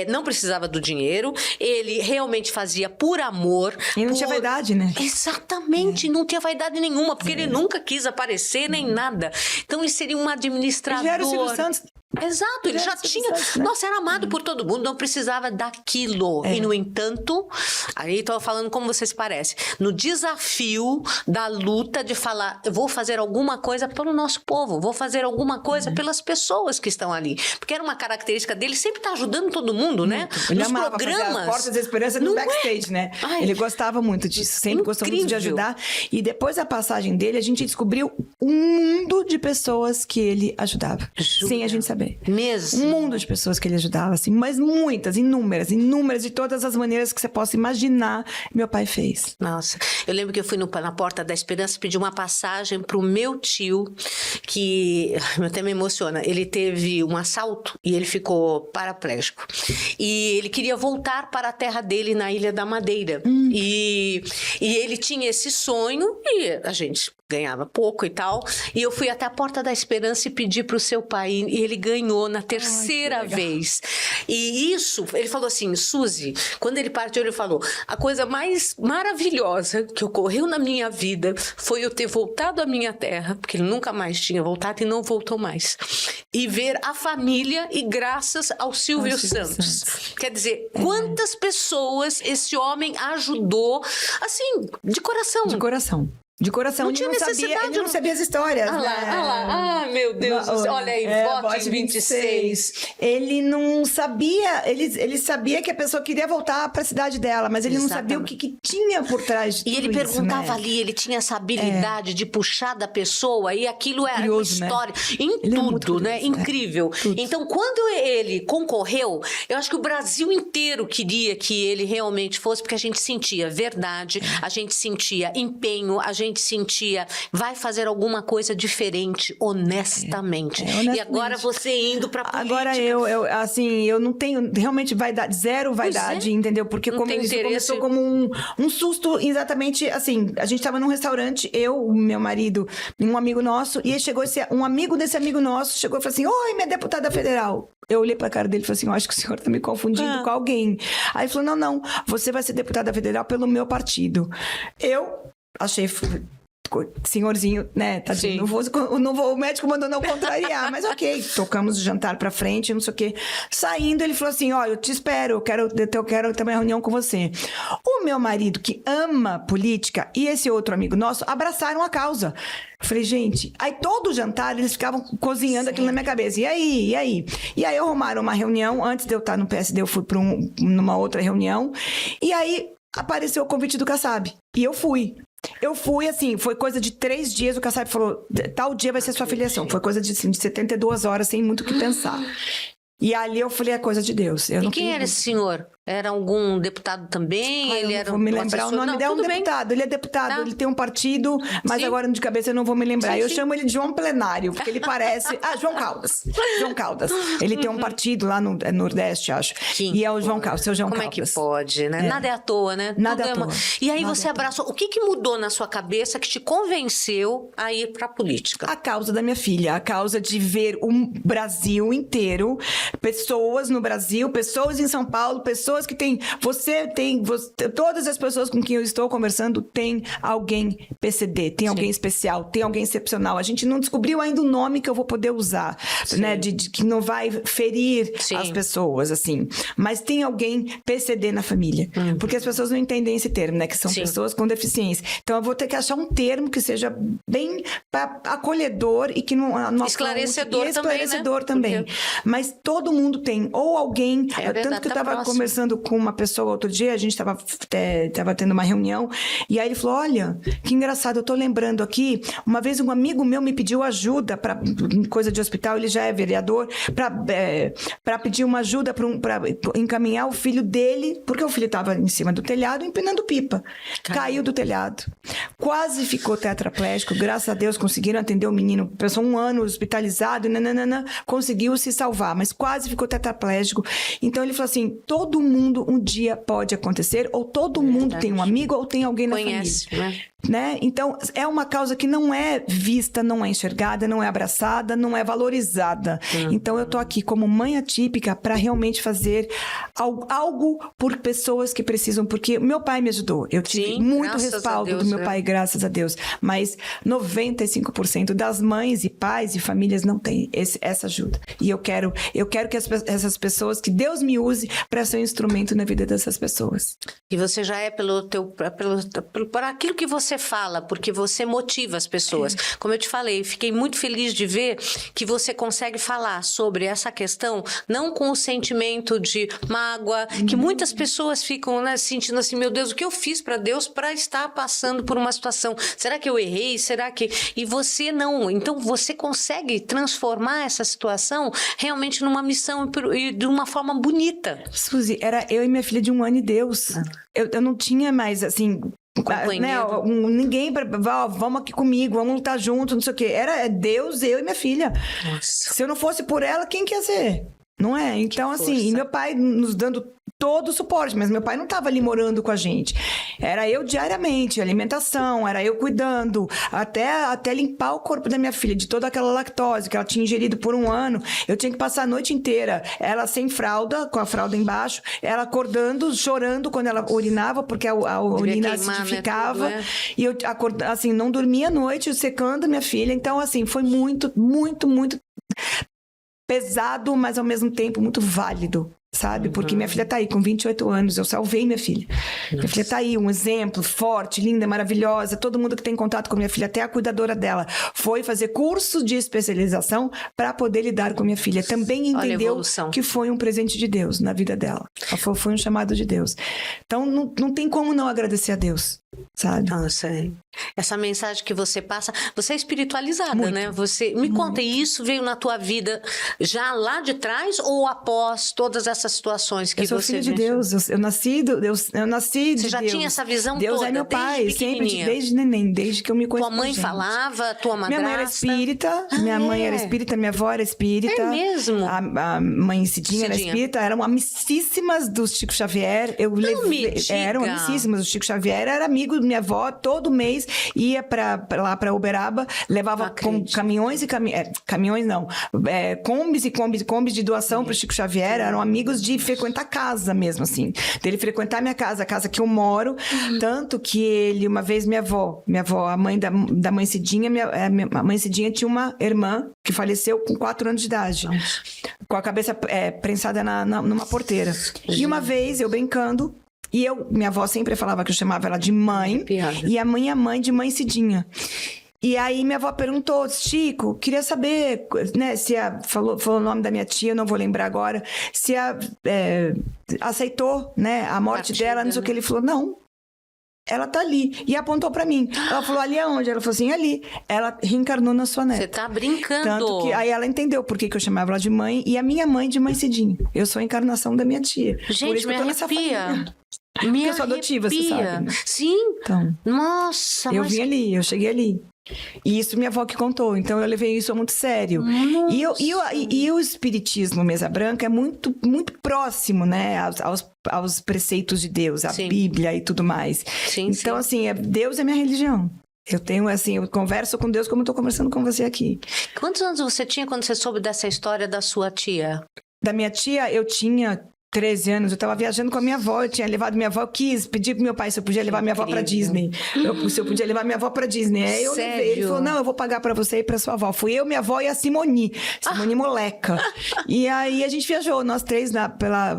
Speaker 1: não precisava do dinheiro, ele realmente fazia por amor.
Speaker 2: E não tinha vaidade, né?
Speaker 1: Exatamente, não tinha vaidade nenhuma, porque ele nunca quis aparecer nem nada. Então ele seria um administrador.
Speaker 2: Ele já era o Silvio Santos.
Speaker 1: Exato, ele já tinha.
Speaker 2: Santos, né?
Speaker 1: Nossa, era amado por todo mundo, não precisava daquilo. E, no entanto, aí estou falando como você se parece, no desafio da luta de falar, eu vou fazer alguma coisa pelo nosso povo, vou fazer alguma coisa pelas pessoas que estão ali. Porque era uma característica dele, sempre tá ajudando todo mundo, né?
Speaker 2: Ele
Speaker 1: Nos
Speaker 2: amava fazer
Speaker 1: programas.
Speaker 2: as portas da esperança no backstage, né?
Speaker 1: Ai,
Speaker 2: ele gostava muito disso, sempre gostou muito de
Speaker 1: incrível.
Speaker 2: ajudar. E depois da passagem dele, a gente descobriu um mundo de pessoas que ele ajudava.
Speaker 1: Jura?
Speaker 2: Sem a gente saber.
Speaker 1: Mesmo.
Speaker 2: Um mundo de pessoas que ele ajudava, assim, mas muitas, inúmeras, de todas as maneiras que você possa imaginar, meu pai fez.
Speaker 1: Nossa, eu lembro que eu fui na Porta da Esperança pedir uma passagem pro meu tio, que até me emociona. Ele teve um assalto e ele ficou paraplégico. E ele queria voltar para a terra dele na Ilha da Madeira. E ele tinha esse sonho e a gente ganhava pouco e tal. E eu fui até a Porta da Esperança e pedi pro seu pai. E ele ganhou na terceira vez. E isso, ele falou assim, Suzy, quando ele partiu, ele falou, a coisa mais maravilhosa que ocorreu na minha vida foi eu ter voltado à minha terra, porque ele nunca mais tinha voltado e não voltou mais. E ver a família e graças ao Silvio Santos. Quer dizer, quantas pessoas esse homem ajudou, assim, de coração.
Speaker 2: De coração. De coração,
Speaker 1: Não
Speaker 2: ele
Speaker 1: tinha
Speaker 2: não sabia,
Speaker 1: necessidade,
Speaker 2: ele não sabia as histórias.
Speaker 1: Ah lá, ah, meu Deus do céu. Olha aí, vote 26.
Speaker 2: Ele não sabia, ele sabia que a pessoa queria voltar para a cidade dela, mas ele não sabia o que tinha por trás de
Speaker 1: E
Speaker 2: tudo
Speaker 1: ele
Speaker 2: isso,
Speaker 1: perguntava
Speaker 2: né?
Speaker 1: ali, ele tinha essa habilidade de puxar da pessoa e aquilo era
Speaker 2: Curioso,
Speaker 1: uma história. Em
Speaker 2: Ele é muito
Speaker 1: tudo, né?
Speaker 2: curioso,
Speaker 1: Incrível.
Speaker 2: tudo.
Speaker 1: Então, quando ele concorreu, eu acho que o Brasil inteiro queria que ele realmente fosse, porque a gente sentia verdade, a gente sentia empenho, a gente sentia vai fazer alguma coisa diferente, honestamente.
Speaker 2: honestamente.
Speaker 1: E agora você indo pra política.
Speaker 2: Agora eu não tenho realmente vaidade, zero vaidade, entendeu? Porque
Speaker 1: Não tem
Speaker 2: isso
Speaker 1: interesse.
Speaker 2: começou como um susto, exatamente assim. A gente tava num restaurante, eu, o meu marido, e um amigo nosso, e aí chegou um amigo desse amigo nosso, chegou e falou assim: oi, minha deputada federal. Eu olhei pra cara dele e falei assim: eu acho que o senhor tá me confundindo com alguém. Aí ele falou: não, você vai ser deputada federal pelo meu partido. Eu achei... senhorzinho, né, tadinho, o médico mandou não contrariar, mas ok, tocamos o jantar pra frente, não sei o quê. Saindo, ele falou assim, ó, eu te espero, eu quero ter uma reunião com você. O meu marido, que ama política, e esse outro amigo nosso, abraçaram a causa. Eu falei, gente, aí todo o jantar, eles ficavam cozinhando aquilo na minha cabeça, e aí? E aí arrumaram uma reunião, antes de eu estar no PSD, eu fui pra numa outra reunião, e aí apareceu o convite do Kassab, e eu fui, assim, foi coisa de 3 dias, o Kassab falou, tal dia vai ser sua filiação. Foi coisa de 72 horas, sem muito o que pensar. E ali eu falei, é coisa de Deus.
Speaker 1: E quem era esse senhor? Era algum deputado também?
Speaker 2: Ele era vou me lembrar o nome dele. É um deputado. Ele é deputado, ele tem um partido, mas Sim. agora de cabeça eu não vou me lembrar. Sim, eu chamo ele de João Plenário, porque ele parece... João Caldas. João Caldas. Ele tem um partido lá no Nordeste, acho. E é o João Caldas, seu João Caldas.
Speaker 1: Como é que pode, né? Nada é à toa, né?
Speaker 2: Nada é à toa.
Speaker 1: E aí você abraçou... O que mudou na sua cabeça que te convenceu a ir pra política?
Speaker 2: A causa da minha filha. A causa de ver o Brasil inteiro, pessoas no Brasil, pessoas em São Paulo, pessoas que tem... todas as pessoas com quem eu estou conversando tem alguém PCD, tem alguém especial, tem alguém excepcional. A gente não descobriu ainda o nome que eu vou poder usar, né? Que não vai ferir as pessoas, assim. Mas tem alguém PCD na família. Porque as pessoas não entendem esse termo, né? Que são pessoas com deficiência. Então eu vou ter que achar um termo que seja bem acolhedor e que não...
Speaker 1: Esclarecedor
Speaker 2: também. Porque... Mas todo mundo tem. Ou alguém... tanto que eu estava conversando com uma pessoa outro dia, a gente estava tendo uma reunião, e aí ele falou, olha, que engraçado, eu tô lembrando aqui, uma vez um amigo meu me pediu ajuda para coisa de hospital, ele já é vereador, para pedir uma ajuda para encaminhar o filho dele, porque o filho estava em cima do telhado empinando pipa. Caiu do telhado. Quase ficou tetraplégico, graças a Deus conseguiram atender o menino, passou 1 ano hospitalizado, conseguiu se salvar, mas quase ficou tetraplégico. Então ele falou assim, todo mundo um dia pode acontecer, ou todo mundo tem um amigo ou tem alguém na família. Né? Então, é uma causa que não é vista, não é enxergada, não é abraçada, não é valorizada. Então, eu tô aqui como mãe atípica para realmente fazer algo por pessoas que precisam, porque meu pai me ajudou. Eu tive muito respaldo do meu pai, graças a Deus. Mas 95% das mães e pais e famílias não têm essa ajuda. E eu quero que essas pessoas, que Deus me use para ser um instrumento na vida dessas pessoas.
Speaker 1: E você já é por aquilo que você fala, porque você motiva as pessoas. Como eu te falei, fiquei muito feliz de ver que você consegue falar sobre essa questão, não com o sentimento de mágoa, que muitas pessoas ficam, né, sentindo assim, meu Deus, o que eu fiz para Deus para estar passando por uma situação? Será que eu errei? Será que... E você não. Então, você consegue transformar essa situação realmente numa missão e de uma forma bonita.
Speaker 2: Suzy, era eu e minha filha de 1 ano e Deus. Eu não tinha mais, assim... Né, ninguém vamos aqui comigo, vamos lutar junto, não sei o quê. Era Deus, eu e minha filha. Nossa. Se eu não fosse por ela, quem quer ser? Não é? Então, assim, e meu pai nos dando todo o suporte, mas meu pai não estava ali morando com a gente. Era eu diariamente, alimentação, era eu cuidando, até limpar o corpo da minha filha, de toda aquela lactose que ela tinha ingerido por 1 ano. Eu tinha que passar a noite inteira, ela sem fralda, com a fralda embaixo, ela acordando, chorando quando ela urinava, porque a urina acidificava. Né, e eu, assim, não dormia à noite, secando minha filha. Então, assim, foi muito, muito, muito pesado, mas ao mesmo tempo muito válido. Sabe? Porque minha filha tá aí com 28 anos, eu salvei minha filha. Nossa. Minha filha tá aí, um exemplo, forte, linda, maravilhosa. Todo mundo que tem contato com minha filha, até a cuidadora dela, foi fazer curso de especialização para poder lidar com minha filha. Também entendeu que foi um presente de Deus na vida dela. Foi um chamado de Deus. Então, não tem como não agradecer a Deus, sabe?
Speaker 1: Nossa, essa mensagem que você passa, você é espiritualizada,
Speaker 2: muito,
Speaker 1: né? Você me conta, isso veio na tua vida já lá de trás ou após todas essas situações que você...
Speaker 2: Eu sou filha de Deus, eu nasci de Deus.
Speaker 1: Você já tinha essa visão
Speaker 2: Deus
Speaker 1: toda?
Speaker 2: Deus é meu pai, sempre, desde neném, desde que eu me conheço.
Speaker 1: Tua mãe falava, tua madrasta?
Speaker 2: Minha mãe era espírita, mãe era espírita, minha avó era espírita.
Speaker 1: É mesmo?
Speaker 2: A mãe Cidinha era espírita, eram amicíssimas do Chico Xavier. Eram amicíssimas, o Chico Xavier era amigo da minha avó, todo mês ia lá para Uberaba, levava com caminhões e caminhões não, combis e combis de doação para o Chico Xavier, eram amigos de frequentar casa mesmo, assim. Dele frequentar minha casa, a casa que eu moro. Tanto que ele, uma vez, minha avó, a mãe da mãe Cidinha, a mãe Cidinha tinha uma irmã que faleceu com 4 anos de idade. Com a cabeça prensada numa porteira. E uma vez, eu brincando, e minha avó sempre falava que eu chamava ela de mãe. E a mãe de mãe Cidinha. E aí minha avó perguntou, Chico, queria saber, né, se falou o nome da minha tia, eu não vou lembrar agora, se aceitou, né, a morte dela, não sei o que. Ele falou, não, ela tá ali. E apontou pra mim. Ela falou, ali aonde? Ela falou assim, ali. Ela reencarnou na sua neta.
Speaker 1: Você tá brincando.
Speaker 2: Tanto que aí ela entendeu por que eu chamava ela de mãe. E a minha mãe de Mãe Cidinho. Eu sou a encarnação da minha tia.
Speaker 1: Gente,
Speaker 2: por isso
Speaker 1: me
Speaker 2: que eu tô nessa
Speaker 1: arrepia.
Speaker 2: família.
Speaker 1: Me
Speaker 2: Porque eu sou adotiva, você sabe, né?
Speaker 1: Sim.
Speaker 2: Então,
Speaker 1: Nossa,
Speaker 2: eu
Speaker 1: mas...
Speaker 2: vim ali, eu cheguei ali. E isso minha avó que contou, então eu levei isso muito sério. E o espiritismo Mesa Branca é muito, muito próximo, né, aos preceitos de Deus, a
Speaker 1: Sim.
Speaker 2: Bíblia e tudo mais.
Speaker 1: Sim,
Speaker 2: Então,
Speaker 1: sim.
Speaker 2: assim, Deus é minha religião. Eu tenho, assim, eu converso com Deus como eu tô conversando com você aqui.
Speaker 1: Quantos anos você tinha quando você soube dessa história da sua tia?
Speaker 2: Da minha tia, eu tinha 13 anos, eu tava viajando com a minha avó, eu tinha levado minha avó, eu quis pedir pro meu pai se eu podia levar minha avó pra Disney. Se eu podia levar minha avó pra Disney. Aí eu levei, ele falou, não, eu vou pagar pra você e pra sua avó. Fui eu, minha avó e a Simone moleca. E aí a gente viajou, nós três,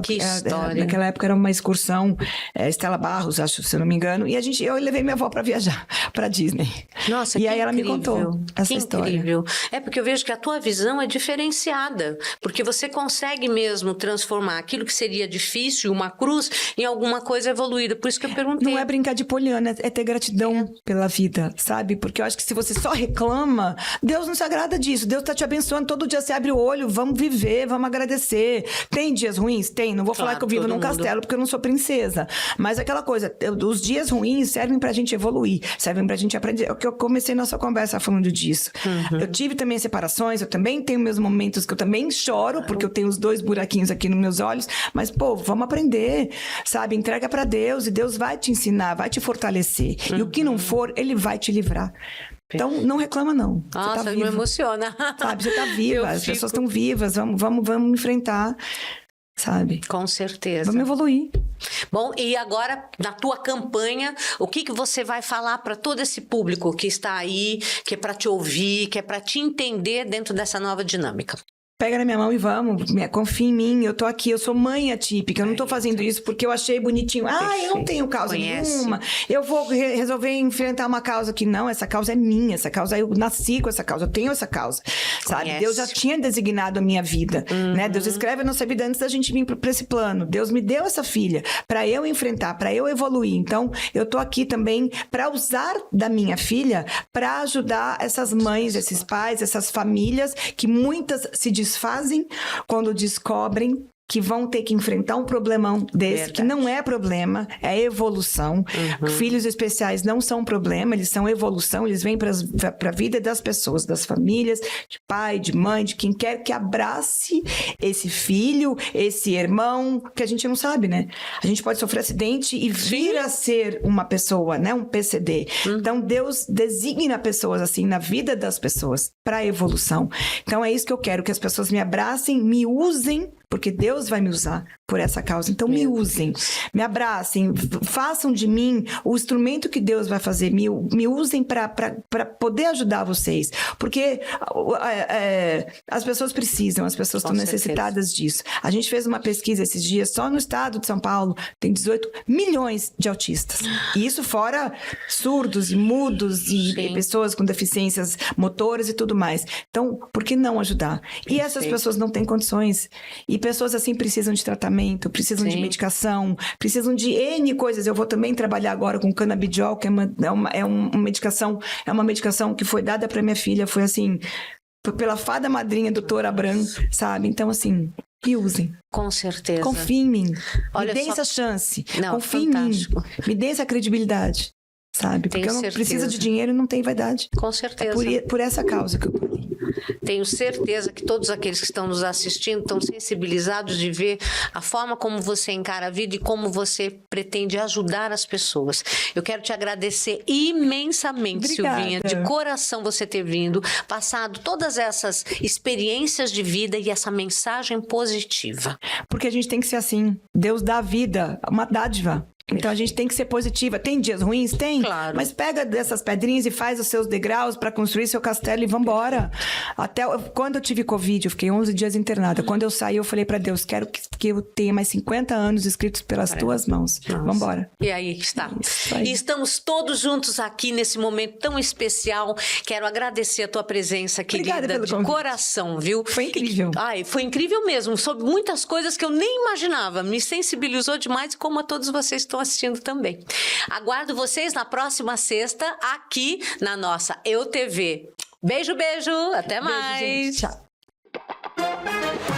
Speaker 1: Que história.
Speaker 2: naquela época era uma excursão, Estela Barros, acho, se eu não me engano, e eu levei minha avó pra viajar pra Disney.
Speaker 1: Nossa,
Speaker 2: e
Speaker 1: que
Speaker 2: aí ela me
Speaker 1: incrível.
Speaker 2: contou essa
Speaker 1: Que
Speaker 2: história.
Speaker 1: incrível. É porque eu vejo que a tua visão é diferenciada, porque você consegue mesmo transformar aquilo que seria difícil, uma cruz, em alguma coisa evoluída. Por isso que eu perguntei.
Speaker 2: Não é brincar de poliana, é ter gratidão pela vida, sabe? Porque eu acho que se você só reclama, Deus não se agrada disso. Deus tá te abençoando, todo dia você abre o olho, vamos viver, vamos agradecer. Tem dias ruins? Tem. Não vou falar que eu vivo num castelo, porque eu não sou princesa. Mas aquela coisa, os dias ruins servem pra gente evoluir, servem pra gente aprender. É o que eu comecei nossa conversa falando disso. Eu tive também separações, eu também tenho meus momentos que eu também choro, porque eu tenho os 2 buraquinhos aqui nos meus olhos, mas, pô, vamos aprender, sabe? Entrega pra Deus e Deus vai te ensinar, vai te fortalecer. E o que não for, Ele vai te livrar. Então, não reclama, não.
Speaker 1: Nossa,
Speaker 2: você tá
Speaker 1: me
Speaker 2: viva.
Speaker 1: emociona.
Speaker 2: Sabe, você tá viva, as pessoas estão vivas, vamos enfrentar, sabe?
Speaker 1: Com certeza.
Speaker 2: Vamos evoluir.
Speaker 1: Bom, e agora, na tua campanha, o que você vai falar para todo esse público que está aí, que é para te ouvir, que é para te entender dentro dessa nova dinâmica?
Speaker 2: Pega na minha mão e vamos, confia em mim, eu tô aqui, eu sou mãe atípica, eu não tô fazendo isso porque eu achei bonitinho. Eu não tenho causa nenhuma, eu vou resolver enfrentar uma causa que não, essa causa é minha, essa causa, eu nasci com essa causa, eu tenho essa causa, sabe? Deus já tinha designado a minha vida, né? Deus escreve a nossa vida antes da gente vir pra esse plano. Deus me deu essa filha pra eu enfrentar, pra eu evoluir. Então, eu tô aqui também pra usar da minha filha pra ajudar essas mães, esses pais, essas famílias que muitas se desfazem quando descobrem que vão ter que enfrentar um problemão desse, verdade, que não é problema, é evolução. Filhos especiais não são problema, eles são evolução, eles vêm para a vida das pessoas, das famílias, de pai, de mãe, de quem quer que abrace esse filho, esse irmão, que a gente não sabe, né? A gente pode sofrer acidente e vir a ser uma pessoa, né? Um PCD. Então, Deus designa pessoas assim na vida das pessoas para evolução. Então, é isso que eu quero, que as pessoas me abracem, me usem, porque Deus vai me usar por essa causa. Então, me usem, me abracem, façam de mim o instrumento que Deus vai fazer, me usem para poder ajudar vocês. Porque as pessoas precisam, as pessoas estão necessitadas disso. A gente fez uma pesquisa esses dias, só no estado de São Paulo tem 18 milhões de autistas. E isso fora surdos e mudos e pessoas com deficiências motoras e tudo mais. Então, por que não ajudar? E essas pessoas não têm condições. E pessoas assim precisam de tratamento, precisam de medicação, precisam de N coisas. Eu vou também trabalhar agora com canabidiol, que é uma medicação que foi dada para minha filha, foi assim, pela fada madrinha doutora Abram, sabe? Então, assim, me usem.
Speaker 1: Com certeza.
Speaker 2: Confie em mim.
Speaker 1: Olha,
Speaker 2: me dê essa chance.
Speaker 1: Não,
Speaker 2: confie
Speaker 1: fantástico.
Speaker 2: em mim. Me dê essa credibilidade. Sabe? Porque eu não preciso de dinheiro e não tenho vaidade.
Speaker 1: Com certeza.
Speaker 2: É por essa causa que eu tô ali.
Speaker 1: Tenho certeza que todos aqueles que estão nos assistindo estão sensibilizados de ver a forma como você encara a vida e como você pretende ajudar as pessoas. Eu quero te agradecer imensamente,
Speaker 2: Obrigada.
Speaker 1: Silvinha, de coração você ter vindo, passado todas essas experiências de vida e essa mensagem positiva.
Speaker 2: Porque a gente tem que ser assim. Deus dá a vida, uma dádiva. Então a gente tem que ser positiva. Tem dias ruins? Tem.
Speaker 1: Claro.
Speaker 2: Mas pega dessas pedrinhas e faz os seus degraus para construir seu castelo e vambora. Quando eu tive Covid, eu fiquei 11 dias internada. Quando eu saí, eu falei para Deus, quero que eu tenha mais 50 anos escritos pelas tuas mãos. Nossa. Vambora.
Speaker 1: E aí está. E estamos todos juntos aqui nesse momento tão especial. Quero agradecer a tua presença, querida, de coração, viu?
Speaker 2: Foi incrível.
Speaker 1: Foi incrível mesmo. Sobre muitas coisas que eu nem imaginava. Me sensibilizou demais, como a todos vocês todos estão assistindo também. Aguardo vocês na próxima sexta, aqui na nossa EUTV. Beijo, beijo. Até mais.
Speaker 2: Beijo, gente. Tchau.